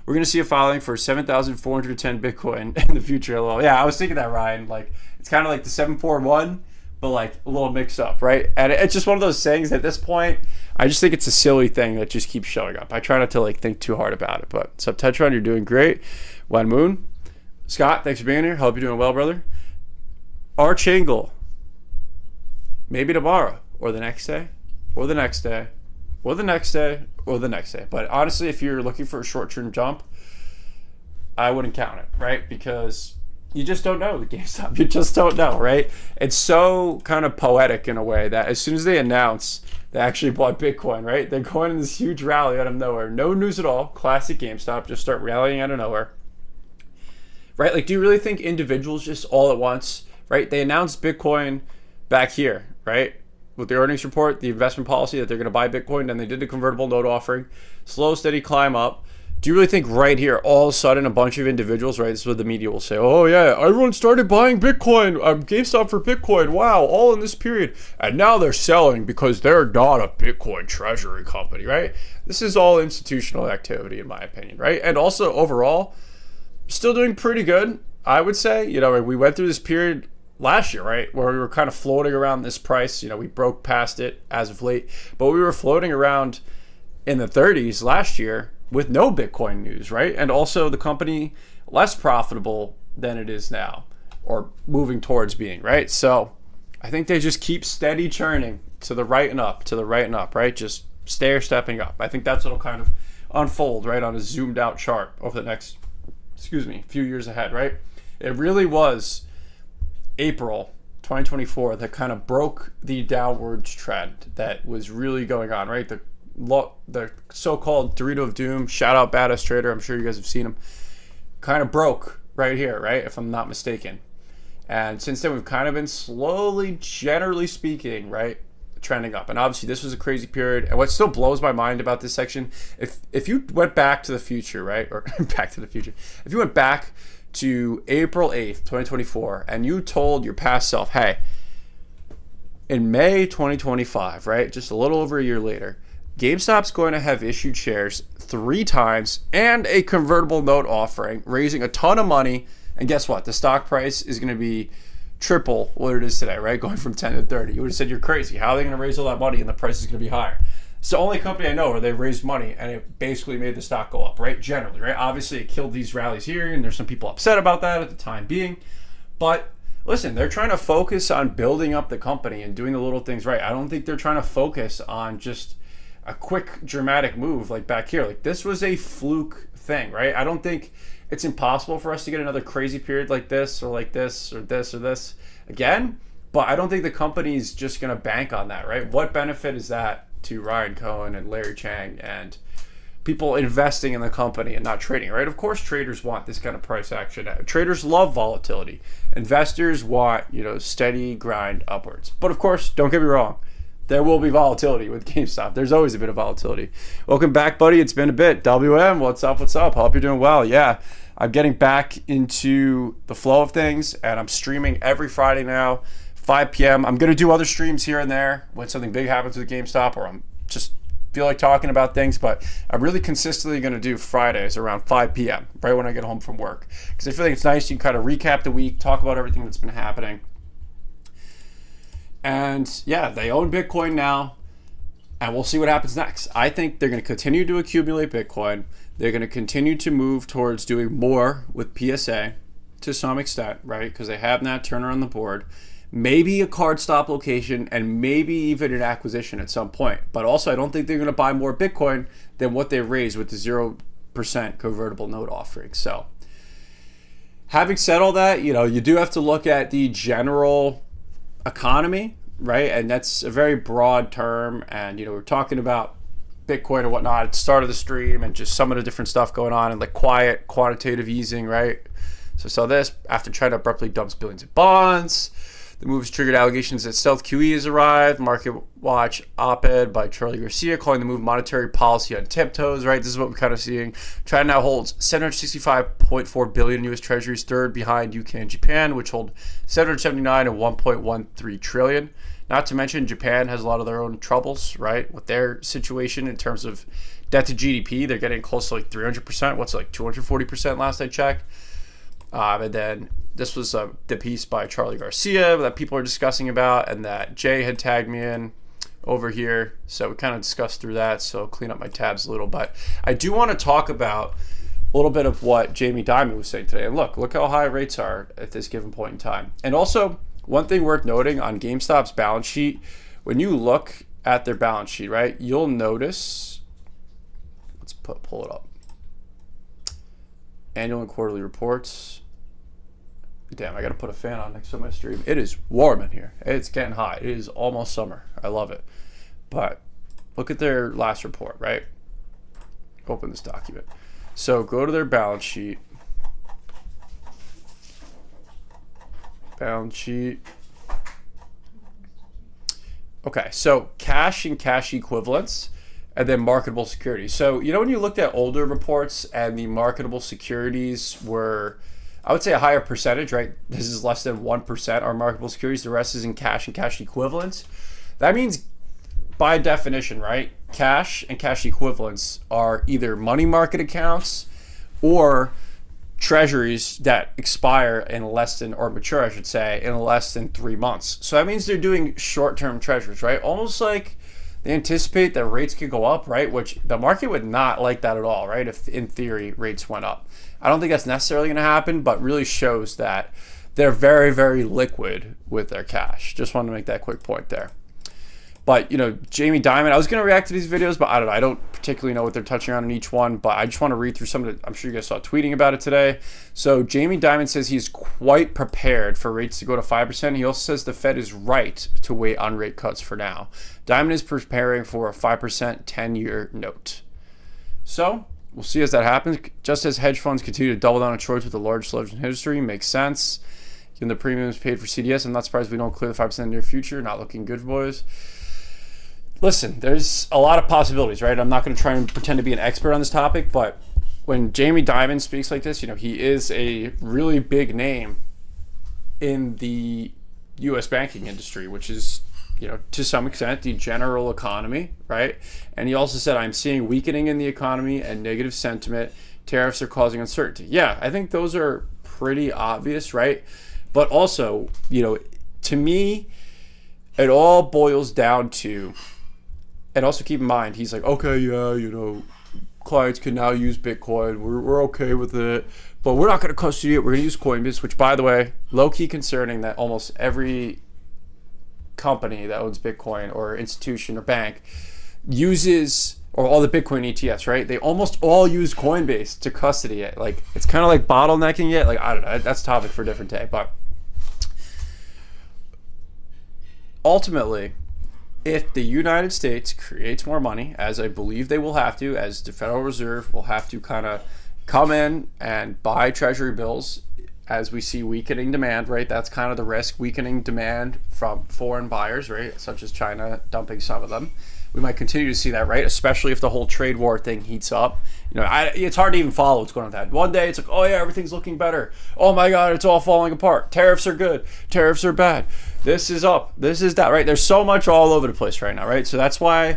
We're going to see a filing for 7,410 Bitcoin in the future. Well, yeah, I was thinking that, Ryan. Like, it's kind of like the 741, but like a little mixed up, right? And it's just one of those things at this point, I just think it's a silly thing that just keeps showing up. I try not to like think too hard about it. But sup, Tetron, you're doing great. Wen Moon, Scott, thanks for being here. Hope you're doing well, brother. Arch Angle, maybe tomorrow or the next day or the next day or the next day or the next day. But honestly, if you're looking for a short-term jump, I wouldn't count it, right? Because you just don't know the GameStop. You just don't know, right? It's so kind of poetic in a way that as soon as they announce they actually bought Bitcoin, right? They're going in this huge rally out of nowhere. No news at all. Classic GameStop. Just start rallying out of nowhere. Right? Like, do you really think individuals just all at once, right? They announced Bitcoin back here, right? With the earnings report, the investment policy that they're going to buy Bitcoin, and they did the convertible note offering. Slow, steady climb up. Do you really think right here, all of a sudden, a bunch of individuals, right? This is what the media will say. Oh, yeah, everyone started buying Bitcoin, GameStop for Bitcoin. Wow, all in this period. And now they're selling because they're not a Bitcoin treasury company, right? This is all institutional activity, in my opinion, right? And also, overall, still doing pretty good, I would say. You know, we went through this period last year, right, where we were kind of floating around this price. You know, we broke past it as of late, but we were floating around in the 30s last year with no Bitcoin news, right? And also the company less profitable than it is now, or moving towards being, right? So I think they just keep steady churning to the right and up, to the right and up, right? Just stepping up. I think that's what'll kind of unfold, right, on a zoomed out chart over the next, few years ahead, right? It really was April 2024 that kind of broke the downwards trend that was really going on, right? The so-called Dorito of Doom, shout out Badass Trader, I'm sure you guys have seen him, kind of broke right here, right, if I'm not mistaken. And since then, we've kind of been slowly, generally speaking, right, trending up. And obviously, this was a crazy period. And what still blows my mind about this section, if you went back to the future, right, or back to the future, if you went back to April 8th, 2024, and you told your past self, hey, in May 2025, right, just a little over a year later, GameStop's going to have issued shares 3 times and a convertible note offering, raising a ton of money. And guess what? The stock price is going to be triple what it is today, right? Going from 10 to 30. You would have said, you're crazy. How are they going to raise all that money and the price is going to be higher? It's the only company I know where they raised money and it basically made the stock go up, right? Generally, right? Obviously, it killed these rallies here, and there's some people upset about that at the time being. But listen, they're trying to focus on building up the company and doing the little things right. I don't think they're trying to focus on just a quick dramatic move like back here. Like, this was a fluke thing, right? I don't think it's impossible for us to get another crazy period like this or like this or this or this again, but I don't think the company's just going to bank on that, right? What benefit is that to Ryan Cohen and Larry Chang and people investing in the company and not trading, right? Of course, traders want this kind of price action. Traders love volatility. Investors want, steady grind upwards. But of course, don't get me wrong, there will be volatility with GameStop. There's always a bit of volatility. Welcome back, buddy. It's been a bit. WM, what's up? Hope you're doing well. Yeah, I'm getting back into the flow of things, and I'm streaming every Friday now, 5 p.m. I'm going to do other streams here and there when something big happens with GameStop, or I'm just feel like talking about things, but I'm really consistently going to do Fridays around 5 p.m., right when I get home from work, because I feel like it's nice to kind of recap the week, talk about everything that's been happening. And yeah, they own Bitcoin now, and we'll see what happens next. I think they're going to continue to accumulate Bitcoin. They're going to continue to move towards doing more with PSA to some extent, right? Because they have Nat Turner on the board. Maybe a card stop location, and maybe even an acquisition at some point. But also, I don't think they're going to buy more Bitcoin than what they raised with the 0% convertible note offering. So having said all that, you do have to look at the general economy, right? And that's a very broad term. And, we're talking about Bitcoin and whatnot at the start of the stream, and just some of the different stuff going on, and like quiet quantitative easing, right? So saw this after China abruptly dumps billions in bonds. The move has triggered allegations that Stealth QE has arrived. Market Watch op-ed by Charlie Garcia calling the move monetary policy on tiptoes, right? This is what we're kind of seeing. China now holds 765.4 billion U.S. treasuries, third behind UK and Japan, which hold 779 and 1.13 trillion. Not to mention, Japan has a lot of their own troubles, right, with their situation in terms of debt to GDP. They're getting close to like 300%. What's it, like 240% last I checked? And then this was the piece by Charlie Garcia that people are discussing about, and that Jay had tagged me in over here. So we kind of discussed through that. So I'll clean up my tabs a little. But I do want to talk about a little bit of what Jamie Dimon was saying today. And look how high rates are at this given point in time. And also, one thing worth noting on GameStop's balance sheet, when you look at their balance sheet, right, you'll notice, let's pull it up. Annual and quarterly reports. Damn, I got to put a fan on next to my stream. It is warm in here. It's getting hot. It is almost summer. I love it. But look at their last report, right? Open this document. So go to their balance sheet. Balance sheet. Okay, so cash and cash equivalents and then marketable securities. So, when you looked at older reports and the marketable securities were, I would say, a higher percentage, right? This is less than 1% are marketable securities. The rest is in cash and cash equivalents. That means, by definition, right, cash and cash equivalents are either money market accounts or treasuries that expire in less than, or mature, I should say, in less than 3 months. So that means they're doing short-term treasuries, right? Almost like they anticipate that rates could go up, right? Which the market would not like that at all, right? If in theory rates went up. I don't think that's necessarily going to happen, but really shows that they're very, very liquid with their cash. Just wanted to make that quick point there. But, Jamie Dimon, I was going to react to these videos, but I don't know. I don't particularly know what they're touching on in each one, but I just want to read through some of the, I'm sure you guys saw tweeting about it today. So Jamie Dimon says he's quite prepared for rates to go to 5%. He also says the Fed is right to wait on rate cuts for now. Dimon is preparing for a 5% 10-year note. So we'll see as that happens. Just as hedge funds continue to double down on shorts with the largest leverage in history, makes sense. Given the premiums paid for CDS, I'm not surprised we don't clear the 5% in the near future. Not looking good, boys. Listen, there's a lot of possibilities, right? I'm not going to try and pretend to be an expert on this topic, but when Jamie Dimon speaks like this, he is a really big name in the U.S. banking industry, which is, to some extent, the general economy, right? And he also said, I'm seeing weakening in the economy and negative sentiment. Tariffs are causing uncertainty. Yeah, I think those are pretty obvious, right? But also, to me, it all boils down to, and also keep in mind, he's like, okay, yeah, clients can now use Bitcoin. We're okay with it, but we're not going to custody it. We're going to use Coinbase, which, by the way, low-key concerning that almost every company that owns Bitcoin or institution or bank uses, or all the Bitcoin ETFs, right? They almost all use Coinbase to custody it. Like, it's kind of like bottlenecking it. Like, I don't know. That's a topic for a different day. But ultimately, if the United States creates more money, as I believe they will have to, as the Federal Reserve will have to kind of come in and buy treasury bills as we see weakening demand, right? That's kind of the risk, weakening demand from foreign buyers, right? Such as China dumping some of them. We might continue to see that, right? Especially if the whole trade war thing heats up. It's hard to even follow what's going on with that. One day it's like, oh yeah, everything's looking better. Oh my God, it's all falling apart. Tariffs are good. Tariffs are bad. This is up. This is that, right? There's so much all over the place right now, right? So that's why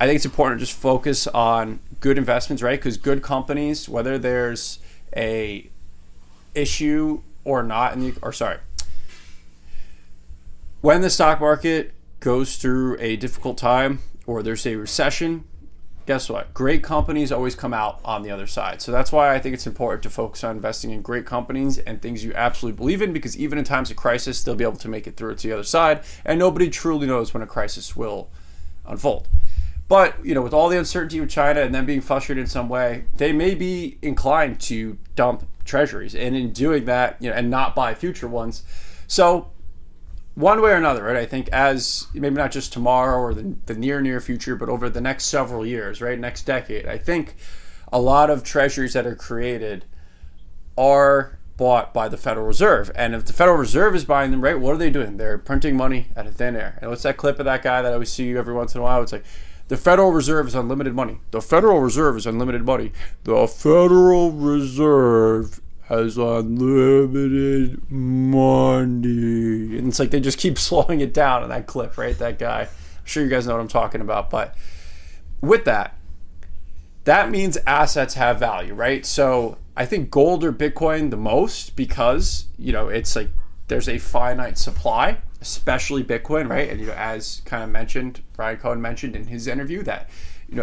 I think it's important to just focus on good investments, right? Because good companies, whether there's a issue or not, when the stock market goes through a difficult time or there's a recession, guess what? Great companies always come out on the other side. So that's why I think it's important to focus on investing in great companies and things you absolutely believe in, because even in times of crisis, they'll be able to make it through to the other side. And nobody truly knows when a crisis will unfold. But, with all the uncertainty with China and them being frustrated in some way, they may be inclined to dump treasuries. And in doing that, and not buy future ones. So one way or another, right? I think as maybe not just tomorrow or the near future, but over the next several years, right? Next decade, I think a lot of treasuries that are created are bought by the Federal Reserve. And if the Federal Reserve is buying them, right, what are they doing? They're printing money out of thin air. And what's that clip of that guy that I always see every once in a while? It's like, the Federal Reserve is unlimited money. The Federal Reserve is unlimited money. The Federal Reserve has unlimited money. And it's like they just keep slowing it down in that clip, right? That guy. I'm sure you guys know what I'm talking about. But with that means assets have value, right? So I think gold or Bitcoin the most, because, it's like there's a finite supply, especially Bitcoin, right? And, as kind of mentioned, Brian Cohen mentioned in his interview that,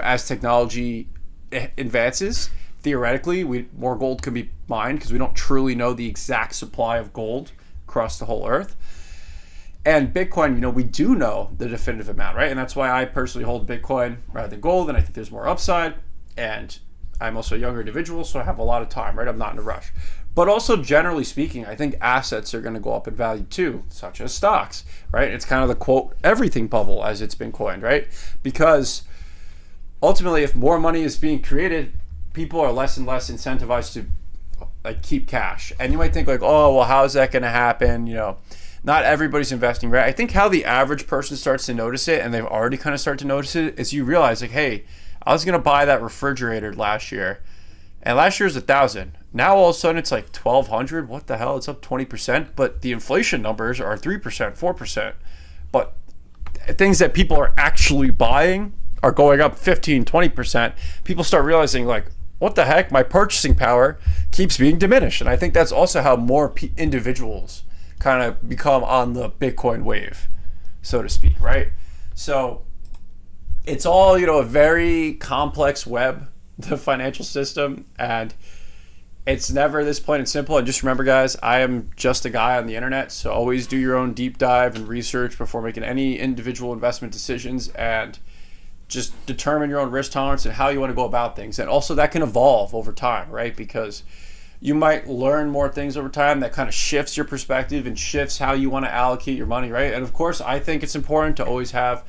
as technology advances, theoretically, more gold can be mined because we don't truly know the exact supply of gold across the whole earth. And Bitcoin, we do know the definitive amount, right? And that's why I personally hold Bitcoin rather than gold, and I think there's more upside. And I'm also a younger individual, so I have a lot of time, right? I'm not in a rush. But also, generally speaking, I think assets are going to go up in value too, such as stocks, right? It's kind of the quote, everything bubble, as it's been coined, right? Because ultimately, if more money is being created, people are less and less incentivized to keep cash. And you might think oh, well, how is that going to happen? not everybody's investing, right? I think how the average person starts to notice it, and they've already kind of started to notice it, is you realize like, hey, I was gonna buy that refrigerator last year, and last year was 1,000. Now all of a sudden it's like 1,200. What the hell? It's up 20%, but the inflation numbers are 3%, 4%. But things that people are actually buying are going up 15, 20%. People start realizing like, what the heck? My purchasing power keeps being diminished, and I think that's also how more individuals kind of become on the Bitcoin wave, so to speak, right? So it's all, a very complex web, the financial system, and it's never this plain and simple. And just remember, guys, I am just a guy on the internet, so always do your own deep dive and research before making any individual investment decisions, and just determine your own risk tolerance and how you want to go about things. And also that can evolve over time, right? Because you might learn more things over time that kind of shifts your perspective and shifts how you want to allocate your money, right? And of course, I think it's important to always have,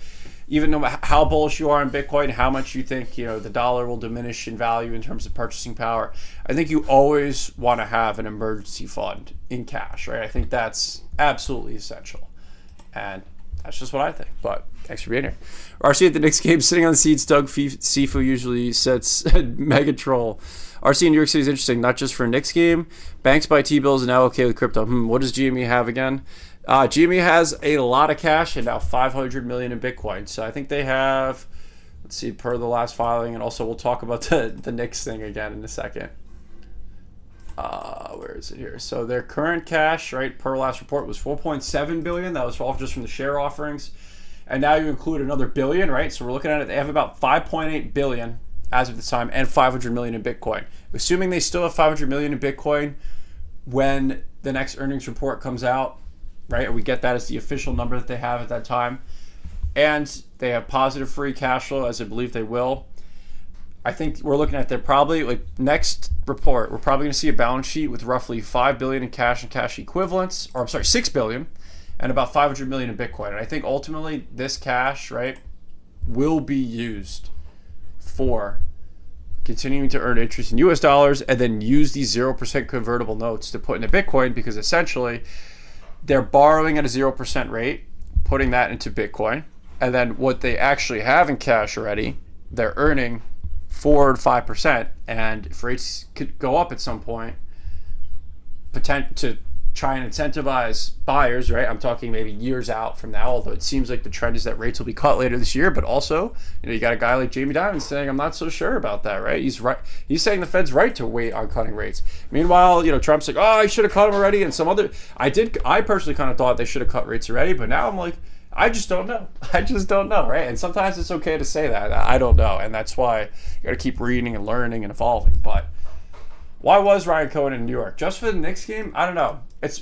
even no matter how bullish you are on Bitcoin, how much you think, the dollar will diminish in value in terms of purchasing power, I think you always want to have an emergency fund in cash, right? I think that's absolutely essential. And that's just what I think. But thanks for being here. RC at the Knicks game, sitting on the seats. Doug Sifu usually sets mega troll. RC in New York City is interesting, not just for a Knicks game. Banks buy T-bills and now okay with crypto. What does GME have again? GME has a lot of cash and now 500 million in Bitcoin. So I think they have, let's see, per the last filing, and also we'll talk about the Knicks thing again in a second. Where is it here? So their current cash, right, per last report was 4.7 billion. That was all just from the share offerings. And now you include another billion, right? So we're looking at it. They have about 5.8 billion as of this time and 500 million in Bitcoin. Assuming they still have 500 million in Bitcoin when the next earnings report comes out, right? Or we get that as the official number that they have at that time. And they have positive free cash flow, as I believe they will. I think we're looking at their probably, like, next report, we're probably going to see a balance sheet with roughly 5 billion in cash and cash equivalents, or I'm sorry, 6 billion, and about 500 million in Bitcoin. And I think ultimately this cash, right, will be used for continuing to earn interest in US dollars and then use these 0% convertible notes to put into Bitcoin, because essentially they're borrowing at a 0% rate, putting that into Bitcoin, and then what they actually have in cash already, they're earning 4 to 5%, and if rates could go up at some point, to try and incentivize buyers, right? I'm talking maybe years out from now, although it seems like the trend is that rates will be cut later this year. But also, you got a guy like Jamie Dimon saying, I'm not so sure about that, right? He's right. He's saying the Fed's right to wait on cutting rates. Meanwhile, Trump's like, oh, I should have cut them already. And some other, I personally kind of thought they should have cut rates already, but now I'm like, I just don't know. I just don't know, right? And sometimes it's okay to say that. I don't know. And that's why you got to keep reading and learning and evolving. But why was Ryan Cohen in New York? Just for the Knicks game? I don't know.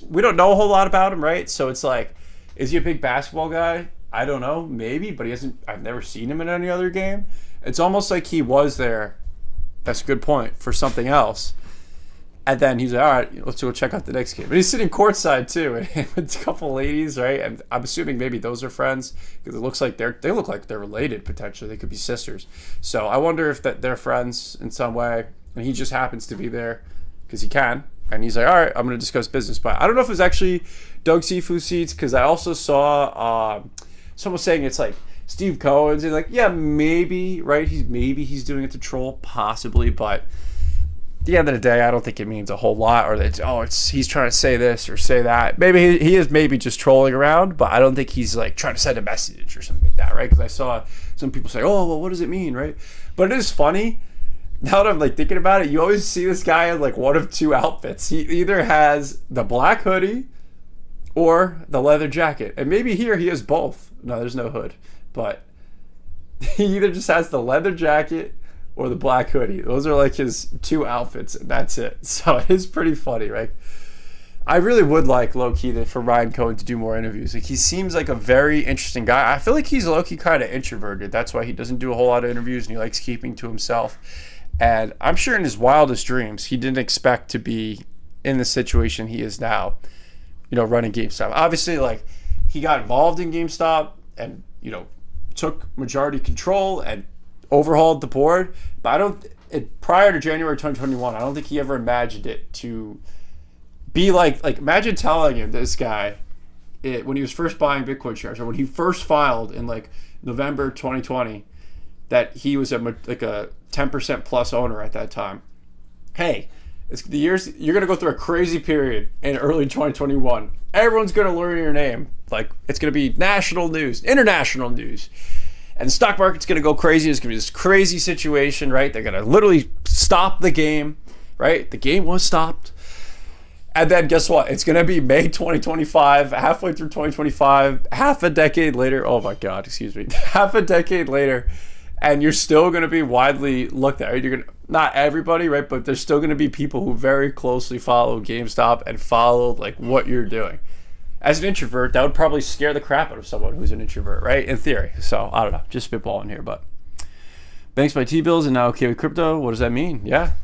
We don't know a whole lot about him, right? So it's like, is he a big basketball guy? I don't know. Maybe, but I've never seen him in any other game. It's almost like he was there. That's a good point, for something else. And then he's like, all right, let's go check out the Knicks game. But he's sitting courtside too, and with a couple ladies, right? And I'm assuming maybe those are friends, because it looks like they look like they're related potentially. They could be sisters. So I wonder if they're friends in some way, and he just happens to be there because he can. And he's like, all right, I'm going to discuss business. But I don't know if it was actually Doug Sifu seats, because I also saw someone saying it's like Steve Cohen's. And like, yeah, maybe, right? He's doing it to troll, possibly. But at the end of the day, I don't think it means a whole lot, or that, he's trying to say this or say that. Maybe he is maybe just trolling around, but I don't think he's like trying to send a message or something like that, right? Because I saw some people say, oh, well, what does it mean, right? But it is funny. Now that I'm like thinking about it, you always see this guy in like one of two outfits. He either has the black hoodie or the leather jacket. And maybe here he has both. No, there's no hood. But he either just has the leather jacket or the black hoodie. Those are like his two outfits, and that's it. So it is pretty funny, right? I really would like, low-key, for Ryan Cohen to do more interviews. Like, he seems like a very interesting guy. I feel like he's low-key kind of introverted. That's why he doesn't do a whole lot of interviews, and he likes keeping to himself. And I'm sure in his wildest dreams, he didn't expect to be in the situation he is now, running GameStop. Obviously, like, he got involved in GameStop and, took majority control and overhauled the board. But prior to January 2021, I don't think he ever imagined it to be like imagine telling him, this guy, when he was first buying Bitcoin shares, or when he first filed in like November 2020, that he was like a 10% plus owner at that time. Hey, it's the years you're gonna go through a crazy period in early 2021. Everyone's gonna learn your name. Like, it's gonna be national news, international news, and the stock market's gonna go crazy. It's gonna be this crazy situation, right? They're gonna literally stop the game, right? The game was stopped. And then guess what? It's going to be May 2025, halfway through 2025, half a decade later. Oh my God, excuse me. Half a decade later, and you're still going to be widely looked at. Right? You're going to, not everybody, right? But there's still going to be people who very closely follow GameStop and follow like what you're doing. As an introvert, that would probably scare the crap out of someone who's an introvert, right? In theory. So I don't know, just spitballing here, but banks buy T-bills and now okay with crypto. What does that mean? Yeah.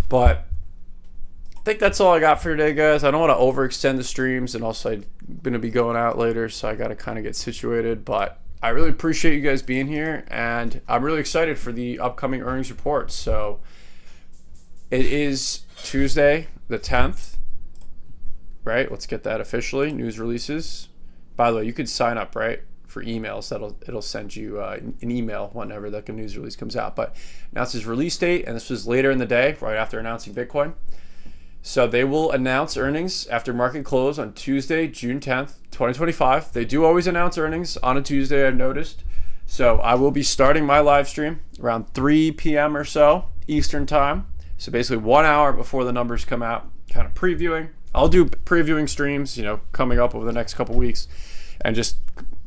But I think that's all I got for today, guys. I don't want to overextend the streams, and also I'm going to be going out later, so I got to kind of get situated. But I really appreciate you guys being here, and I'm really excited for the upcoming earnings reports. So it is Tuesday the 10th, right? Let's get that officially. News releases. By the way, you could sign up, right, for emails. It'll send you an email whenever the news release comes out. But announces release date, and this was later in the day, right after announcing Bitcoin. So they will announce earnings after market close on Tuesday, June 10th, 2025. They do always announce earnings on a Tuesday, I've noticed. So I will be starting my live stream around 3 p.m. or so Eastern time. So basically 1 hour before the numbers come out, kind of previewing. I'll do previewing streams, coming up over the next couple weeks, and just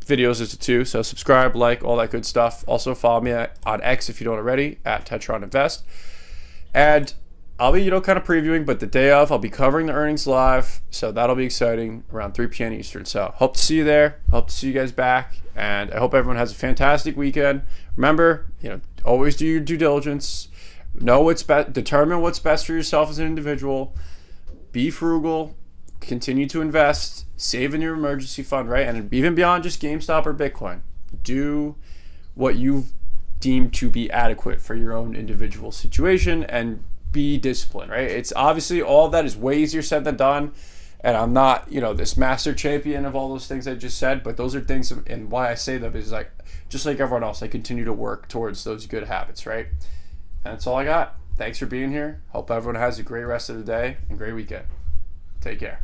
videos as too. So subscribe, like, all that good stuff. Also follow me on X if you don't already, at Tetron Invest. And I'll be, kind of previewing, but the day of, I'll be covering the earnings live. So that'll be exciting around 3 p.m. Eastern. So hope to see you there. Hope to see you guys back. And I hope everyone has a fantastic weekend. Remember, always do your due diligence. Know what's best. Determine what's best for yourself as an individual. Be frugal. Continue to invest. Save in your emergency fund, right? And even beyond just GameStop or Bitcoin. Do what you deem to be adequate for your own individual situation, and be disciplined, right? It's obviously all of that is way easier said than done. And I'm not, this master champion of all those things I just said, but those are things, and why I say them is like, just like everyone else, I continue to work towards those good habits, right? And that's all I got. Thanks for being here. Hope everyone has a great rest of the day and great weekend. Take care.